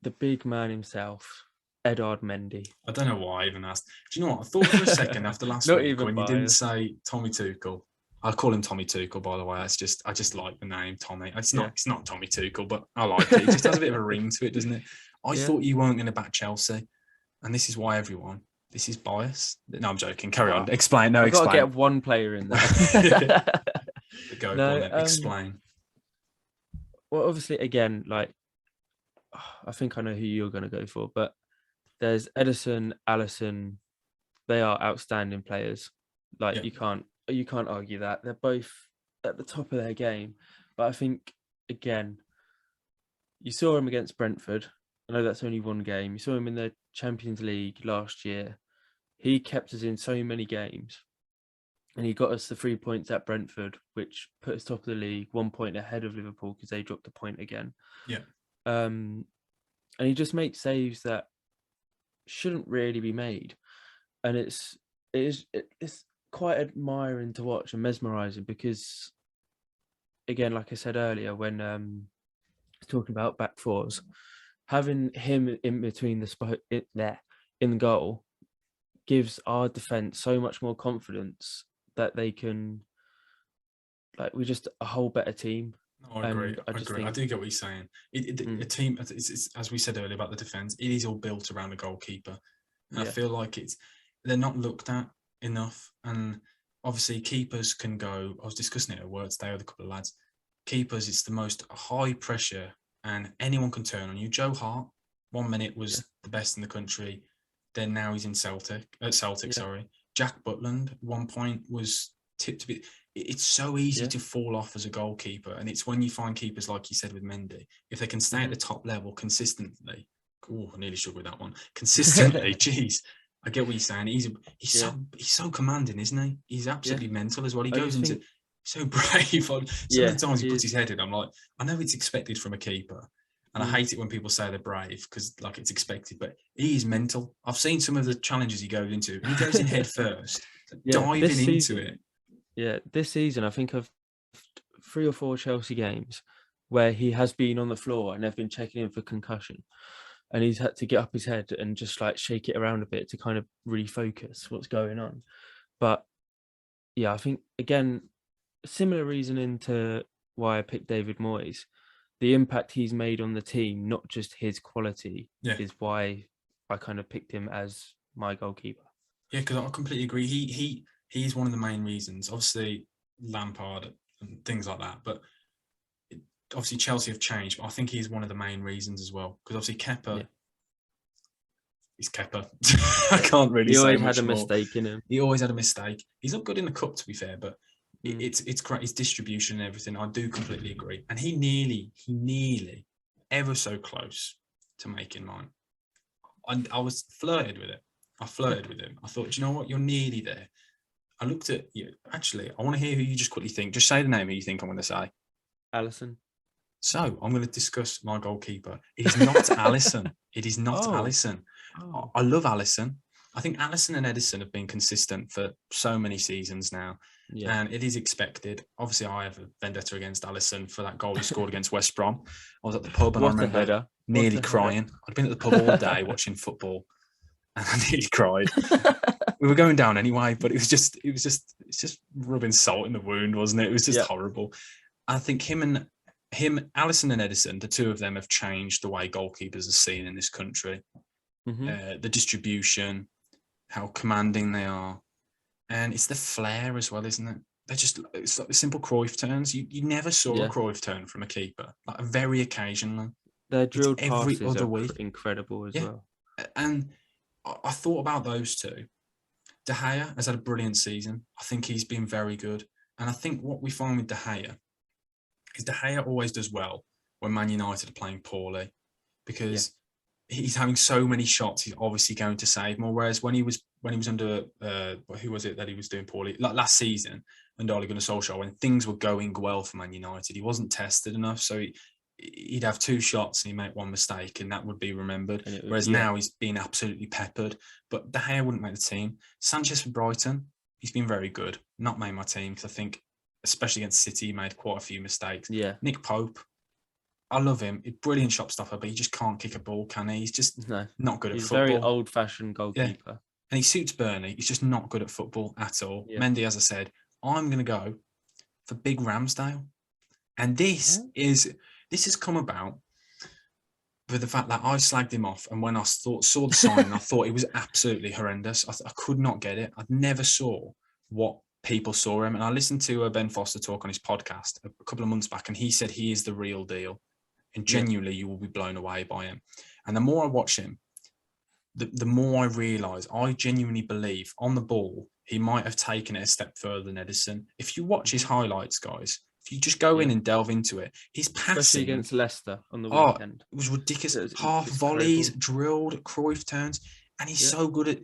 the big man himself, Edouard Mendy. I don't know why I even asked. Do you know what? I thought for a second after last week when you didn't say Tommy Tuchel. I call him Tommy Tuchel, by the way. I just like the name Tommy. It's not Tommy Tuchel, but I like it. It just has a bit of a ring to it, doesn't it? I thought you weren't going to back Chelsea. And this is why everyone... This is bias. No, I'm joking. Carry on. Explain. No, explain. I've got to get one player in there. Go on then. Explain. Well, obviously, again, I think I know who you're going to go for, but there's Ederson, Alisson. They are outstanding players. You can't argue that. They're both at the top of their game. But I think, again, you saw him against Brentford. I know that's only one game. You saw him in the Champions League last year. He kept us in so many games. And he got us the 3 points at Brentford, which put us top of the league, 1 point ahead of Liverpool because they dropped a point again. Yeah. And he just makes saves that shouldn't really be made. And it's quite admiring to watch and mesmerising because, again, like I said earlier, when talking about back fours, having him in between in the goal gives our defence so much more confidence that they can, we're just a whole better team. No, I agree. I do get what you're saying. A team, it's, as we said earlier about the defence, it is all built around the goalkeeper. And I feel like they're not looked at enough. And obviously keepers can go, I was discussing it at work today with a couple of lads. Keepers, it's the most high pressure and anyone can turn on you. Joe Hart, 1 minute was the best in the country. Then now he's in Celtic. Sorry. Jack Butland, 1 point was tipped to be. It's so easy to fall off as a goalkeeper, and it's when you find keepers like you said with Mendy, if they can stay at the top level consistently. Oh, I nearly struggled with that one. Consistently, jeez. I get what you're saying. He's so commanding, isn't he? He's absolutely mental as well. He goes into so brave. Some of the times he puts his head in, I'm like, I know it's expected from a keeper. And I hate it when people say they're brave because it's expected, but he is mental. I've seen some of the challenges he goes into. He goes in head first, diving into it. Yeah, this season, I think of 3 or 4 Chelsea games where he has been on the floor and they've been checking him for concussion. And he's had to get up his head and just shake it around a bit to kind of really focus what's going on. But yeah, I think, again, similar reasoning to why I picked David Moyes. The impact he's made on the team, not just his quality, is why I kind of picked him as my goalkeeper. Yeah, because I completely agree. He's one of the main reasons. Obviously, Lampard and things like that. But obviously, Chelsea have changed. But I think he's one of the main reasons as well. Because obviously, Kepa, he's Kepa. I can't really say much more. He always had a mistake in him. He always had a mistake. He's not good in the cup, to be fair, but it's great. His distribution and everything. I do completely agree. And he nearly, ever so close to making mine. I was flirted with it. I flirted with him. I thought, do you know what? You're nearly there. I looked at you. Actually, I want to hear who you just quickly think. Just say the name who you think I'm going to say. Alisson. So I'm going to discuss my goalkeeper. It is not Alisson. It is not Alisson. Oh. I love Alisson. I think Alisson and Ederson have been consistent for so many seasons now. Yeah. And it is expected. Obviously, I have a vendetta against Alisson for that goal he scored against West Brom. I was at the pub and I remember nearly crying. I'd been at the pub all day watching football. and I nearly cried. We were going down anyway, but it's just rubbing salt in the wound, wasn't it? It was just horrible. I think him, Alisson and Edison, the two of them have changed the way goalkeepers are seen in this country. The distribution, how commanding they are, and it's the flair as well, isn't it? It's like the simple Cruyff turns. You never saw a Cruyff turn from a keeper, like very occasionally. Their drilled every passes other are week. Incredible as well. And I thought about those two. De Gea has had a brilliant season. I think he's been very good. And I think what we find with De Gea is De Gea always does well when Man United are playing poorly, because he's having so many shots. He's obviously going to save more. Whereas when he was under who was it that he was doing poorly? Like last season under Ole Gunnar Solskjaer, when things were going well for Man United, he wasn't tested enough. So he'd have two shots and he'd make one mistake and that would be remembered. Whereas now he's been absolutely peppered. But De Gea wouldn't make the team. Sanchez for Brighton, he's been very good. Not made my team because I think, especially against City, he made quite a few mistakes. Nick Pope, I love him. He's a brilliant shot stopper, but he just can't kick a ball, can he? He's just not good at football. He's very old-fashioned goalkeeper. And he suits Burnley. He's just not good at football at all. Mendy, as I said, I'm going to go for Big Ramsdale. And this has come about with the fact that I slagged him off, and when I saw the sign, I thought it was absolutely horrendous. I could not get it. I never saw what people saw him. And I listened to Ben Foster talk on his podcast a couple of months back, and he said he is the real deal. And genuinely, you will be blown away by him. And the more I watch him, the more I realise, I genuinely believe on the ball, he might have taken it a step further than Edison. If you watch his highlights, guys, if you just go in and delve into it, his passing... Especially against Leicester on the weekend. It was ridiculous. Half volleys, drilled, Cruyff turns, and he's so good at...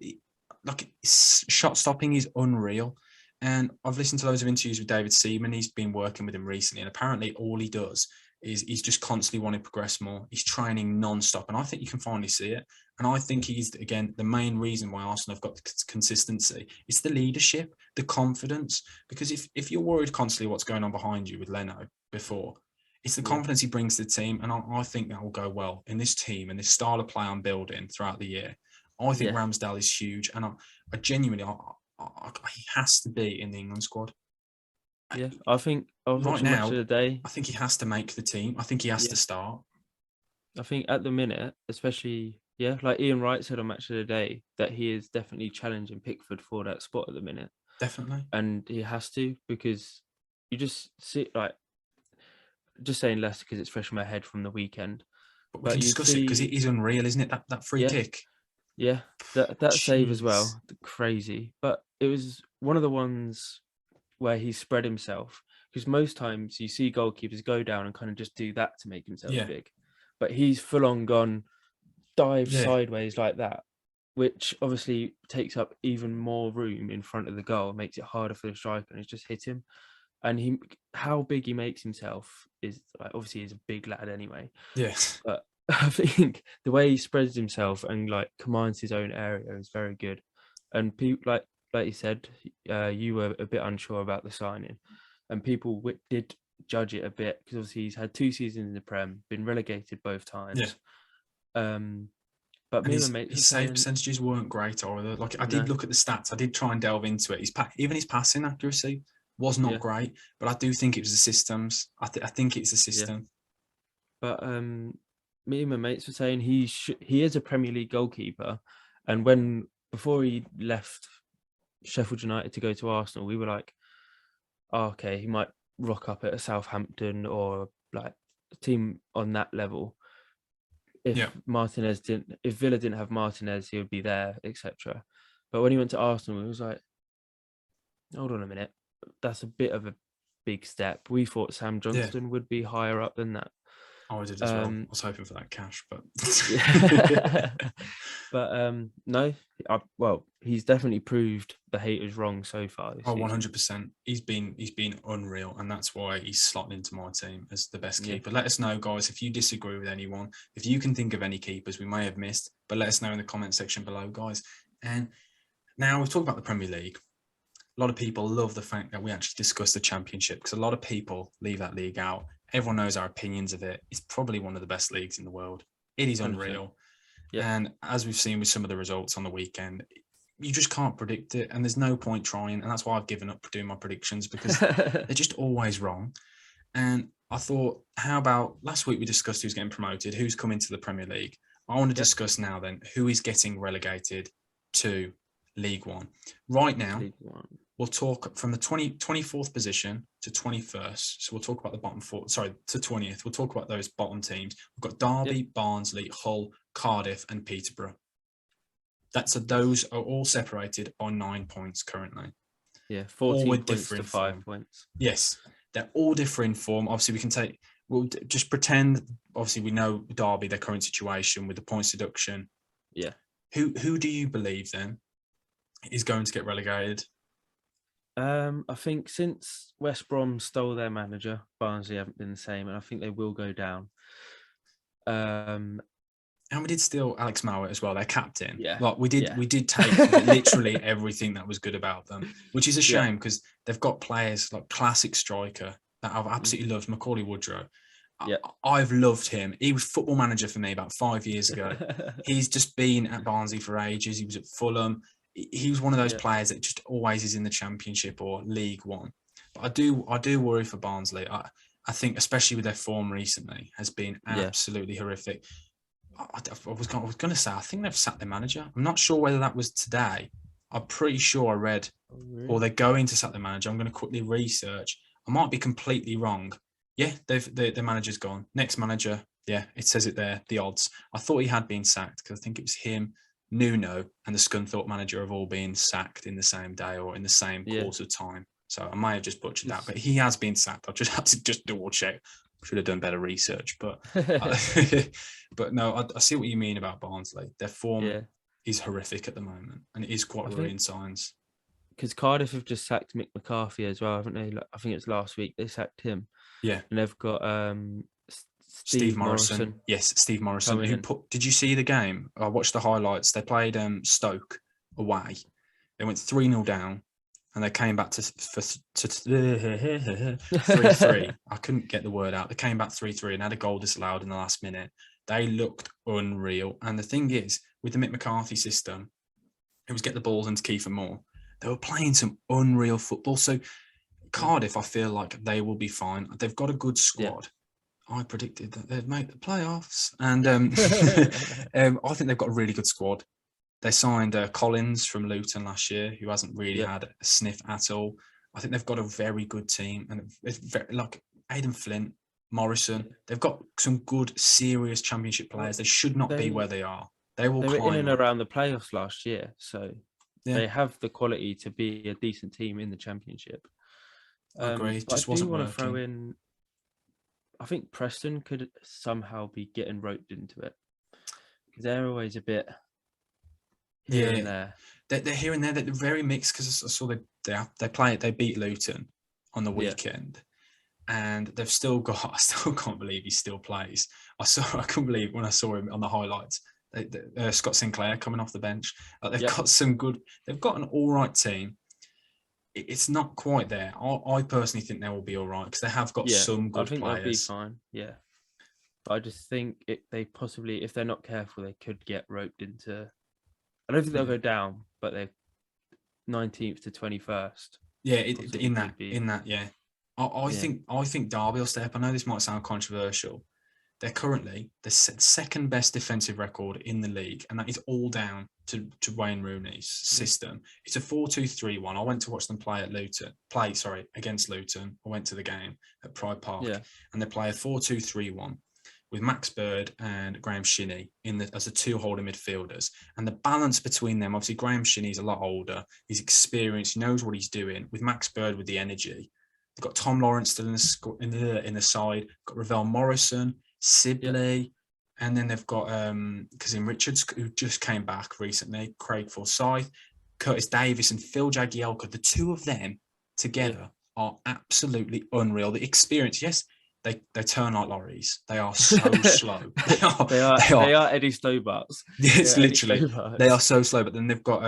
Like, shot stopping is unreal. And I've listened to loads of interviews with David Seaman. He's been working with him recently, and apparently all he does is he's just constantly wanting to progress more. He's training non-stop, and I think you can finally see it. And I think he's, again, the main reason why Arsenal have got the consistency. It's the leadership, the confidence. Because if you're worried constantly what's going on behind you with Leno before, it's the confidence he brings to the team, and I think that will go well in this team and this style of play I'm building throughout the year. I think Ramsdale is huge, and I genuinely, he has to be in the England squad. Yeah, I think right now, match of the day. I think he has to make the team. I think he has to start. I think at the minute, especially, like Ian Wright said on Match of the Day, that he is definitely challenging Pickford for that spot at the minute. Definitely. And he has to, because you just see, like, just saying Leicester because it's fresh in my head from the weekend. But we can discuss it because it is unreal, isn't it? That free kick. Yeah, that save as well, crazy. But it was one of the ones where he spread himself, because most times you see goalkeepers go down and kind of just do that to make himself big. But he's full on gone, dive sideways like that, which obviously takes up even more room in front of the goal, makes it harder for the striker, and it's just hit him. And how big he makes himself is, like, obviously he's a big lad anyway. Yes. But I think the way he spreads himself and like commands his own area is very good. And people, like you said, you were a bit unsure about the signing, and people did judge it a bit because obviously he's had 2 seasons in the Prem, been relegated both times. But his save percentages weren't great either. Like, I did look at the stats. I did try and delve into it. Even his passing accuracy was not great, but I do think it was the systems. I think it's the system. But me and my mates were saying he is a Premier League goalkeeper, and before he left Sheffield United to go to Arsenal, we were like, oh, okay, he might rock up at a Southampton or like a team on that level. If Villa didn't have Martinez, he would be there, etc. But when he went to Arsenal, it was like, hold on a minute, that's a bit of a big step. We thought Sam Johnston would be higher up than that. I did as well. I was hoping for that cash, but but no. Well, he's definitely proved the haters wrong so far. 100%. He's been unreal, and that's why he's slotted into my team as the best keeper. Let us know, guys, if you disagree with anyone, if you can think of any keepers we may have missed, but let us know in the comment section below, guys. And now we've talked about the Premier League. A lot of people love the fact that we actually discuss the Championship, because a lot of people leave that league out. Everyone knows our opinions of it. It's probably one of the best leagues in the world. It is unreal. And as we've seen with some of the results on the weekend, you just can't predict it. And there's no point trying. And that's why I've given up doing my predictions, because they're just always wrong. And I thought, how about last week we discussed who's getting promoted, who's coming to the Premier League. I want to discuss now then who is getting relegated to League One. Right now, we'll talk from the 24th position to 21st. So we'll talk about the bottom four, to 20th. We'll talk about those bottom teams. We've got Derby, Barnsley, Hull, Cardiff, and Peterborough. Those are all separated by 9 points currently. Yeah, 14 points to 5 points. Yes, they're all different in form. Obviously, we'll just pretend, obviously, we know Derby, their current situation with the points deduction. Yeah. Who do you believe then is going to get relegated? I think since West Brom stole their manager, Barnsley haven't been the same, and I think they will go down. And we did steal Alex Mowat as well, their captain. Yeah. Like we did take literally everything that was good about them, which is a shame because they've got players like classic striker that I've absolutely loved, Macaulay Woodrow. Yeah. I've loved him. He was football manager for me about 5 years ago. He's just been at Barnsley for ages. He was at Fulham. He was one of those players that just always is in the Championship or League One. But I do worry for Barnsley. I think, especially with their form recently, has been absolutely horrific. I was going to say, I think they've sacked their manager. I'm not sure whether that was today. I'm pretty sure I read, or they're going to sack the manager. I'm going to quickly research. I might be completely wrong. Yeah, the manager's gone. Next manager, yeah, it says it there, the odds. I thought he had been sacked because I think it was him, Nuno, and the Scunthorpe manager have all been sacked in the same day or in the same course of time. So I might have just butchered that, but he has been sacked. I just had to just double check. Should have done better research, but but no, I see what you mean about Barnsley. Their form is horrific at the moment, and it is quite worrying signs. Because Cardiff have just sacked Mick McCarthy as well, haven't they? I think it's last week they sacked him. Yeah, and they've got Steve Morrison. Yes, Steve Morrison. Did you see the game? I watched the highlights. They played Stoke away. They went 3-0 down. And they came back to 3-3. I couldn't get the word out. They came back 3-3 and had a goal disallowed in the last minute. They looked unreal. And the thing is, with the Mick McCarthy system, it was get the balls into Kiefer Moore. They were playing some unreal football. So Cardiff, I feel like they will be fine. They've got a good squad. Yeah. I predicted that they'd make the playoffs. And I think they've got a really good squad. They signed Collins from Luton last year, who hasn't really had a sniff at all. I think they've got a very good team, and it's very, like Aidan Flint, Morrison. They've got some good, serious Championship players. They should not be where they are. They will climb. They were in and around the playoffs last year, so they have the quality to be a decent team in the Championship. I agree. It just I wasn't want working. to throw in. I think Preston could somehow be getting roped into it because they're always a bit. Here and there. They're here and there. They're very mixed because I saw they beat Luton on the weekend, and they've still got. I still can't believe he still plays. I couldn't believe when I saw him on the highlights. Scott Sinclair coming off the bench. They've got some good. They've got an all right team. It's not quite there. I personally think they will be all right because they have got some good players. I think they'll be fine. Yeah, but I just think they possibly, if they're not careful, they could get roped into. I don't think they'll go down, but they're 19th to 21st. Yeah, in that, yeah. I think Derby will step up. I know this might sound controversial. They're currently the second best defensive record in the league, and that is all down to Wayne Rooney's system. It's a 4-2-3-1. I went to watch them play against Luton. I went to the game at Pride Park, and they play a 4-2-3-1. With Max Bird and Graham Shinney as the two holding midfielders. And the balance between them, obviously Graham Shinney's a lot older, he's experienced, he knows what he's doing. With Max Bird with the energy. They've got Tom Lawrence still in the side, got Ravel Morrison, Sibley, and then they've got Kazim Richards, who just came back recently, Craig Forsyth, Curtis Davis and Phil Jagielka. The two of them together are absolutely unreal. The experience, They turn like lorries. They are so slow. They are Eddie Stobarts. It's literally they are so slow. But then they've got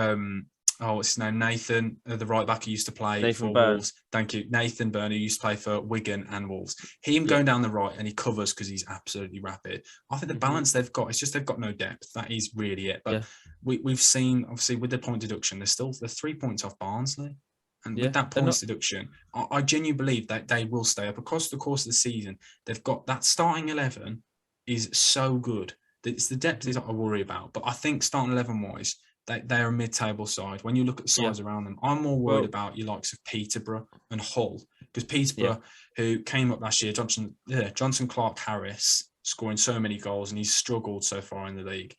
what's his name? Nathan, the right back who used to play Nathan for Byrne. Wolves. Thank you. Nathan Byrne, who used to play for Wigan and Wolves. Him Yeah. going down the right and he covers because he's absolutely rapid. I think the Mhm. balance they've got, it's just they've got no depth. That is really it. But Yeah. we've seen, obviously, with the point deduction, they're 3 points off Barnsley. And Yeah, with that they're points not- deduction, I genuinely believe that they will stay up. Across the course of the season, they've got that starting 11 is so good. It's the depth is what I worry about. But I think starting 11-wise, they're a mid-table side. When you look at the sides around them, I'm more worried about your likes of Peterborough and Hull. Because Peterborough, who came up last year, Johnson Clark Harris, scoring so many goals, and he's struggled so far in the league.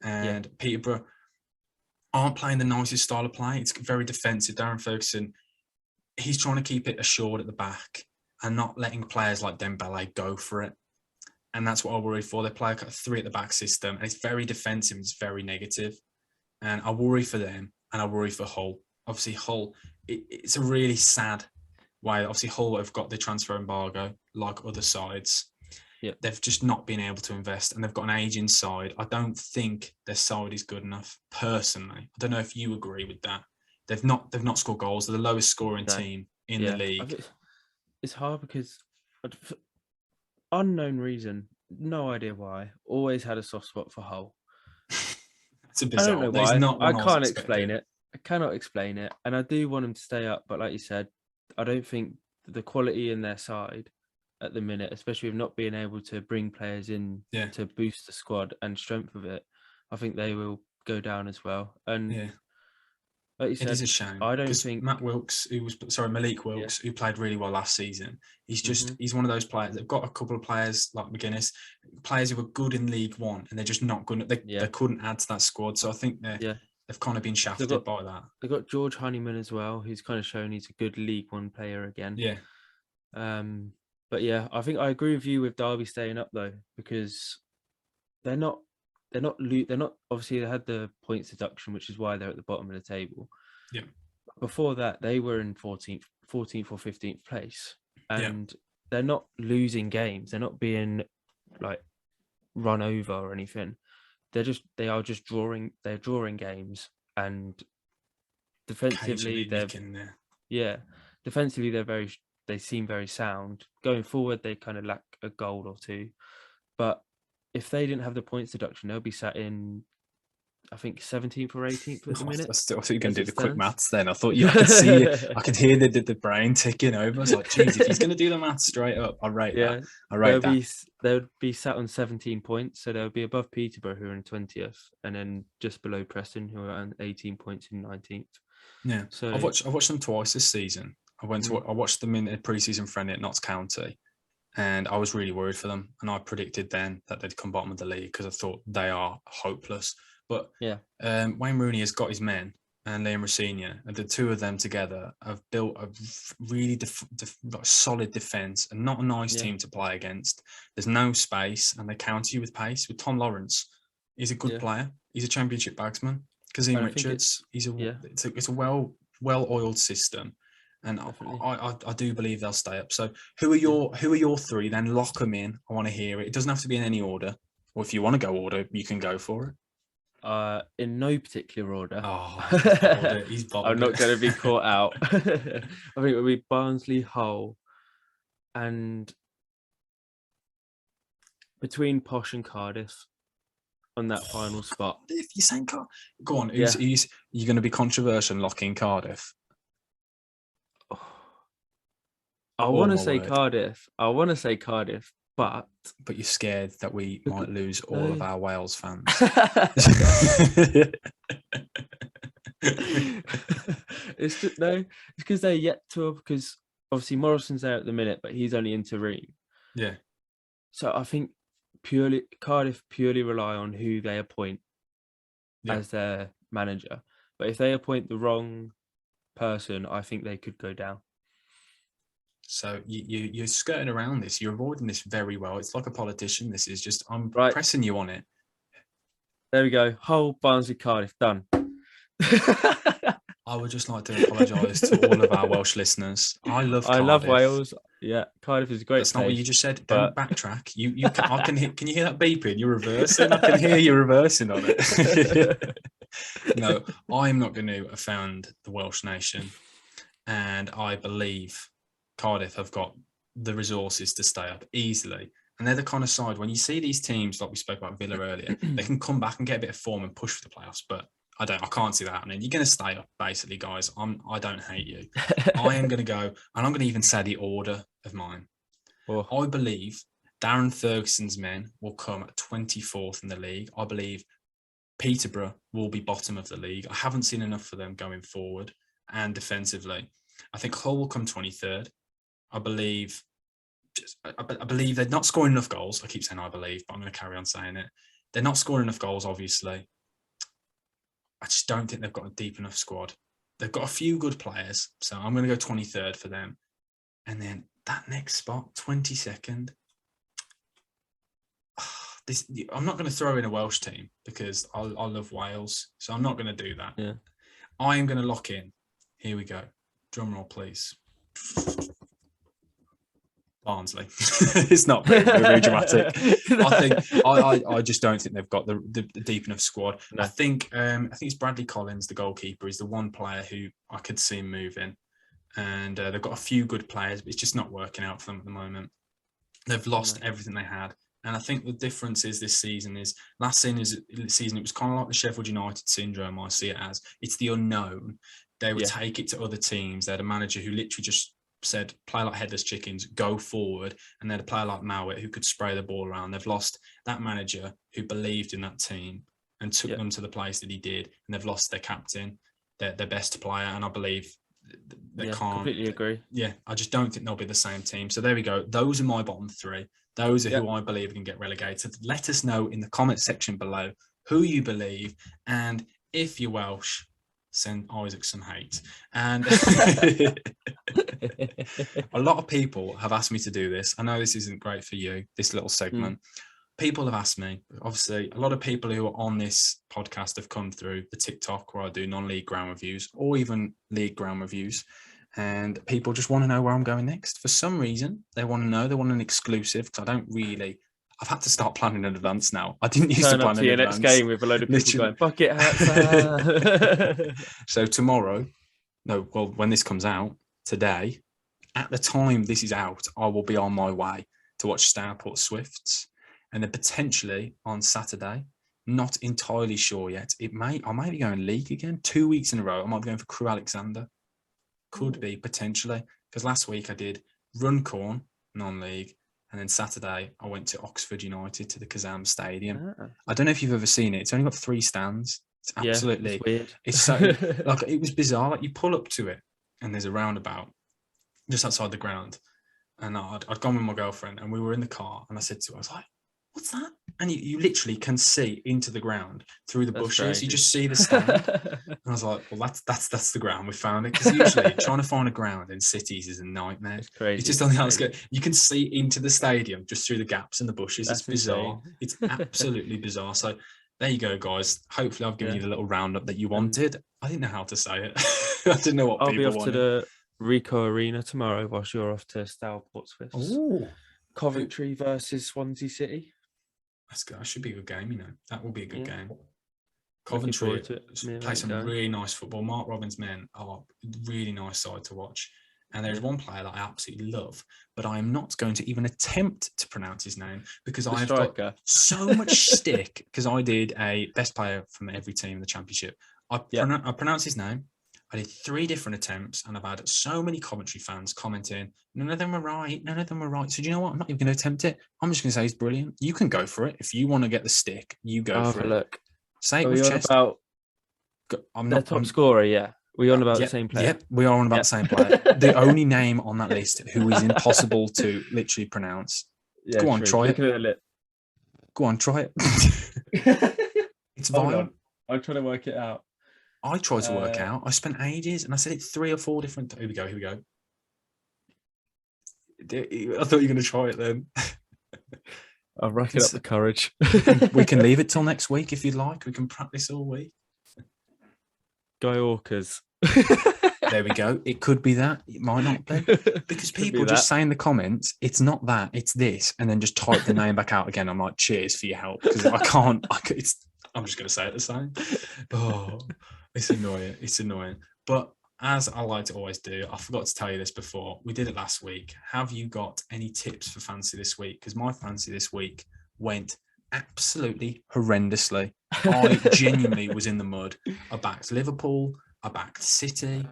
And Peterborough aren't playing the nicest style of play. It's very defensive. Darren Ferguson, he's trying to keep it assured at the back and not letting players like Dembele go for it. And that's what I worry for. They play a 3 at the back system, and it's very defensive. It's very negative. And I worry for them, and I worry for Hull. Obviously, Hull, it's a really sad way. Obviously, Hull have got the transfer embargo, like other sides. Yep. They've just not been able to invest, and they've got an aging side. I don't think their side is good enough, personally. I don't know if you agree with that. They've not scored goals. They're the lowest scoring team in the league. It's hard because, for unknown reason, no idea why, always had a soft spot for Hull. It's a bizarre. I don't know why. I can't explain it. I cannot explain it. And I do want them to stay up, but like you said, I don't think the quality in their side at the minute, especially with not being able to bring players in to boost the squad and strength of it, I think they will go down as well. And like you said, it is a shame. I don't think Malik Wilkes, who played really well last season, he's one of those players. They've got a couple of players like McGuinness, players who were good in League One, and they're just not good. They couldn't add to that squad. So I think they've kind of been shafted by that. They've got George Honeyman as well, who's kind of shown he's a good League One player again. Yeah. But yeah, I think I agree with you with Derby staying up though, because they're not obviously they had the points deduction, which is why they're at the bottom of the table. Yeah. Before that, they were in 14th or 15th place, and they're not losing games. They're not being like run over or anything. They are just drawing. They're drawing games, and defensively they seem very sound. Going forward, they kind of lack a goal or two, but if they didn't have the points deduction, they'll be sat in, I think, 17th or 18th at the minute. I thought you were going to do the quick maths then. I thought I could hear the brain ticking over. I was like, geez, if he's going to do the maths straight up, I rate that. They'll be sat on 17 points, so they'll be above Peterborough, who are in 20th, and then just below Preston, who are on 18 points in 19th. Yeah, so I've watched them twice this season. I watched them in a pre-season friendly at Notts County, and I was really worried for them. And I predicted then that they'd come bottom of the league because I thought they are hopeless. But Wayne Rooney has got his men, and Liam Rosenior, and the two of them together have built a really solid defence and not a nice team to play against. There's no space, and they counter you with pace. With Tom Lawrence, he's a good player. He's a championship bagsman. Kazim Richards, it's a well-oiled system. And I do believe they'll stay up. So who are your 3? Then lock them in. I want to hear it. It doesn't have to be in any order. Or if you want to go order, you can go for it. In no particular order. He's I'm not going to be caught out. I think it'll be Barnsley, Hull, and between Posh and Cardiff on that final spot. If you're saying go on. You're going to be controversial and lock in Cardiff. I want to say Cardiff. But you're scared that we might lose all of our Wales fans. It's because they're yet to, because obviously Morrison's there at the minute, but he's only interim. Yeah. So I think Cardiff purely rely on who they appoint as their manager. But if they appoint the wrong person, I think they could go down. So you're skirting around this. You're avoiding this very well. It's like a politician. This is just, I'm pressing you on it. There we go. Hull, Barnsley, Cardiff, done. I would just like to apologise to all of our Welsh listeners. I love Wales. Yeah, Cardiff is a great. That's not what you just said. Don't backtrack. Can you hear that beeping? You're reversing. I can hear you reversing on it. No, I'm not going to offend the Welsh nation. And I believe Cardiff have got the resources to stay up easily. And they're the kind of side, when you see these teams, like we spoke about Villa earlier, they can come back and get a bit of form and push for the playoffs. But I can't see that happening. You're going to stay up, basically, guys. I don't hate you. I am going to go, and I'm going to even say the order of mine. Oh. I believe Darren Ferguson's men will come at 24th in the league. I believe Peterborough will be bottom of the league. I haven't seen enough for them going forward and defensively. I think Hull will come 23rd. I believe they're not scoring enough goals. I keep saying I believe, but I'm going to carry on saying it. They're not scoring enough goals, obviously. I just don't think they've got a deep enough squad. They've got a few good players, so I'm going to go 23rd for them. And then that next spot, 22nd. I'm not going to throw in a Welsh team because I love Wales, so I'm not going to do that. Yeah. I am going to lock in. Here we go. Drum roll, please. Barnsley. It's not very dramatic. I just don't think they've got the deep enough squad. No. I think it's Bradley Collins, the goalkeeper, is the one player who I could see moving, and they've got a few good players, but it's just not working out for them at the moment. They've lost everything they had. And I think the difference is this season is last season it was kind of like the Sheffield United syndrome. I see it as it's the unknown. They would take it to other teams. They had a manager who literally just said, play like headless chickens, go forward. And they had a player like Mowat who could spray the ball around. They've lost that manager who believed in that team and took them to the place that he did. And they've lost their captain, their best player. And I believe they can't. Completely agree. Yeah, I just don't think they'll be the same team. So there we go. Those are my bottom three. Those are who I believe can get relegated. Let us know in the comment section below who you believe. And if you're Welsh, send Isaac some hate. And a lot of people have asked me to do this. I know this isn't great for you, this little segment. People have asked me, obviously, a lot of people who are on this podcast have come through the TikTok where I do non-league ground reviews or even league ground reviews. And people just want to know where I'm going next. For some reason, they want to know. They want an exclusive because I've had to start planning in advance now. I didn't used to plan in advance. Next game with a load of people going, bucket hats. So tomorrow, when this comes out, today, at the time this is out, I will be on my way to watch Stourport Swifts. And then potentially on Saturday, not entirely sure yet. I might be going league again, 2 weeks in a row. I might be going for Crew Alexander. Could be potentially, because last week I did Runcorn non-league, and then Saturday I went to Oxford United to the Kazam Stadium. I don't know if you've ever seen it. It's only got 3 stands. It's absolutely it's weird. It's so like it was bizarre. Like you pull up to it, and there's a roundabout just outside the ground, and I'd gone with my girlfriend, and we were in the car, and I said to her, I was like, "What's that?" And you literally can see into the ground through the bushes. Crazy. You just see the stand. And I was like, well, that's the ground. We found it. Because usually trying to find a ground in cities is a nightmare. It's crazy. It's just on the outskirts. You can see into the stadium just through the gaps in the bushes. It's bizarre. It's absolutely bizarre. So there you go, guys. Hopefully I've given you the little roundup that you wanted. I didn't know how to say it. I didn't know what I'll people be off wanted. to the Rico Arena tomorrow whilst you're off to Stourport Swifts. Ooh. Coventry versus Swansea City. That should be a good game, you know. That will be a good game. Coventry play some really nice football. Mark Robins' men are a really nice side to watch. And there's one player that I absolutely love, but I am not going to even attempt to pronounce his name because I've got so much stick because I did a best player from every team in the Championship. I pronounced his name. I did 3 different attempts, and I've had so many Coventry fans commenting, none of them were right. So do you know what? I'm not even going to attempt it. I'm just going to say he's brilliant. You can go for it. If you want to get the stick, you go for it. Look. Say it with chest. I'm not top scorer, yeah. We're on about the same player. Yep, we are on about the same player. The only name on that list who is impossible to literally pronounce. Yeah, go on, try it. Go on, try it. It's vile. I'm trying to work it out. I tried to work out. I spent ages, and I said it 3 or 4 different. Here we go. I thought you were going to try it then. I'll rack it up the courage. we can leave it till next week if you'd like. We can practice all week. Guy Orcas. There we go. It could be that. It might not be. Because people just say in the comments, it's not that, it's this, and then just type the name back out again. I'm like, cheers for your help. Because I can't. I'm just going to say it the same. Oh, it's annoying. It's annoying. But as I like to always do, I forgot to tell you this before. We did it last week. Have you got any tips for fantasy this week? Because my fantasy this week went absolutely horrendously. I genuinely was in the mud. I backed Liverpool. I backed City.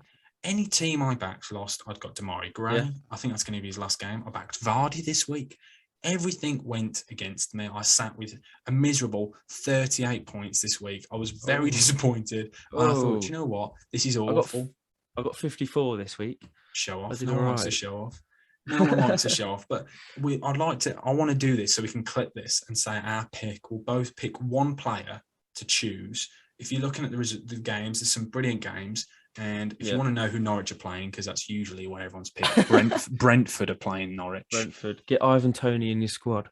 Any team I backed lost. I'd got Damari Gray. Yeah. I think that's going to be his last game. I backed Vardy this week. Everything went against me. I sat with a miserable 38 points this week. I was very disappointed. And I thought, you know what? This is awful. I got 54 this week. Show off. I did No one wants to alright. show off. No one likes to show off. But I want to do this so we can clip this and say our pick. We'll both pick one player to choose. If you're looking at the games, there's some brilliant games. And if you want to know who Norwich are playing, because that's usually where everyone's picked, Brentford are playing Norwich. Brentford. Get Ivan Toney in your squad.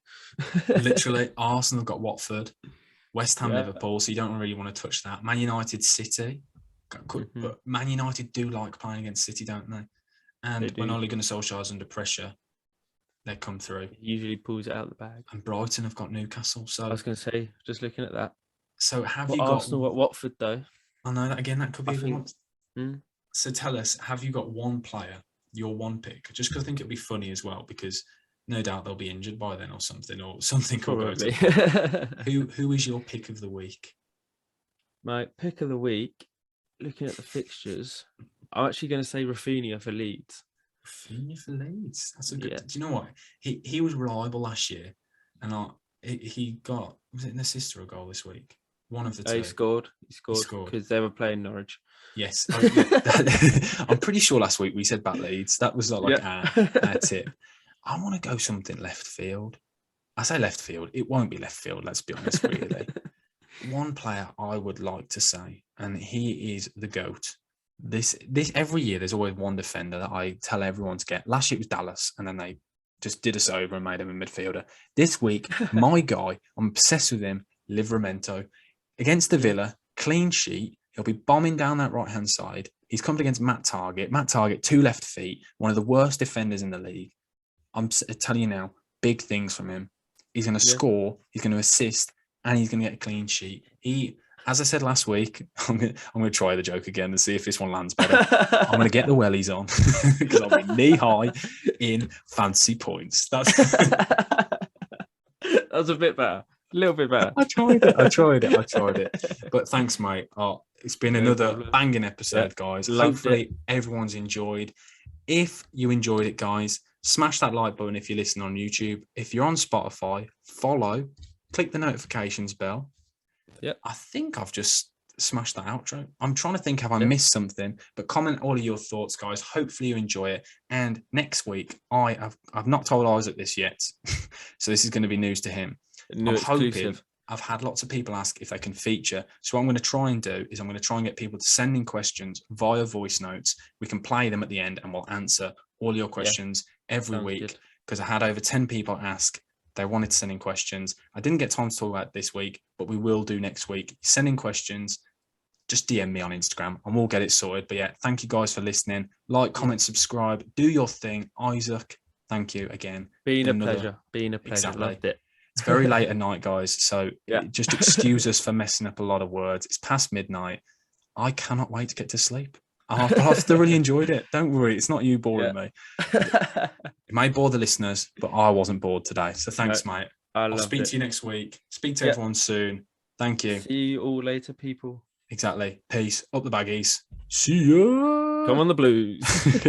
Literally, Arsenal have got Watford, West Ham, Liverpool, so you don't really want to touch that. Man United, City. But Man United do like playing against City, don't they? And when Ole Gunnar Solskjaer's under pressure, they come through. He usually pulls it out of the bag. And Brighton have got Newcastle. So I was going to say, just looking at that. So have you Arsenal got Watford, though? I know that again. That could be one. So tell us, have you got one player, your one pick? Just because I think it'd be funny as well, because no doubt they'll be injured by then or something Probably. Who is your pick of the week? My pick of the week, looking at the fixtures, I'm actually going to say Rafinha for Leeds. Rafinha for Leeds. That's a good. Yeah. Do you know what? He was reliable last year, and he got, was it an assist or a goal this week? One of the two. He scored because they were playing Norwich. Yes. I'm pretty sure last week we said back Leeds. That was like our tip. I want to go something left field. I say left field. It won't be left field, let's be honest, really. One player I would like to say, and he is the GOAT. This every year there's always one defender that I tell everyone to get. Last year it was Dallas, and then they just did us over and made him a midfielder. This week, my guy, I'm obsessed with him, Livramento. Against the Villa, clean sheet. He'll be bombing down that right-hand side. He's come against Matt Target. Matt Target, 2 left feet, one of the worst defenders in the league. I'm telling you now, big things from him. He's going to score, he's going to assist, and he's going to get a clean sheet. As I said last week, I'm going to try the joke again and see if this one lands better. I'm going to get the wellies on because I'll be knee-high in fancy points. That's a bit better. A little bit better. I tried it. But thanks, mate. It's been another banging episode, guys. Hopefully everyone's enjoyed. If you enjoyed it, guys, smash that like button if you're listening on YouTube. If you're on Spotify, follow, click the notifications bell. Yeah. I think I've just smashed that outro. I'm trying to think, have I missed something? But comment all of your thoughts, guys. Hopefully you enjoy it. And next week, I've not told Isaac this yet. So this is going to be news to him. I'm hoping. I've had lots of people ask if they can feature. So what I'm going to try and do is I'm going to try and get people to send in questions via voice notes. We can play them at the end and we'll answer all your questions every week. Because I had over 10 people ask. They wanted to send in questions. I didn't get time to talk about it this week, but we will do next week. Send in questions. Just DM me on Instagram and we'll get it sorted. But yeah, thank you guys for listening. Like, comment, subscribe. Do your thing. Isaac, thank you again. Been a pleasure. Exactly. Loved it. It's very late at night, guys. So just excuse us for messing up a lot of words. It's past midnight. I cannot wait to get to sleep. I've thoroughly enjoyed it. Don't worry. It's not you boring me. It may bore the listeners, but I wasn't bored today. So thanks, mate. I'll speak to you next week. Speak to everyone soon. Thank you. See you all later, people. Exactly. Peace. Up the baggies. See ya. Come on the Blues.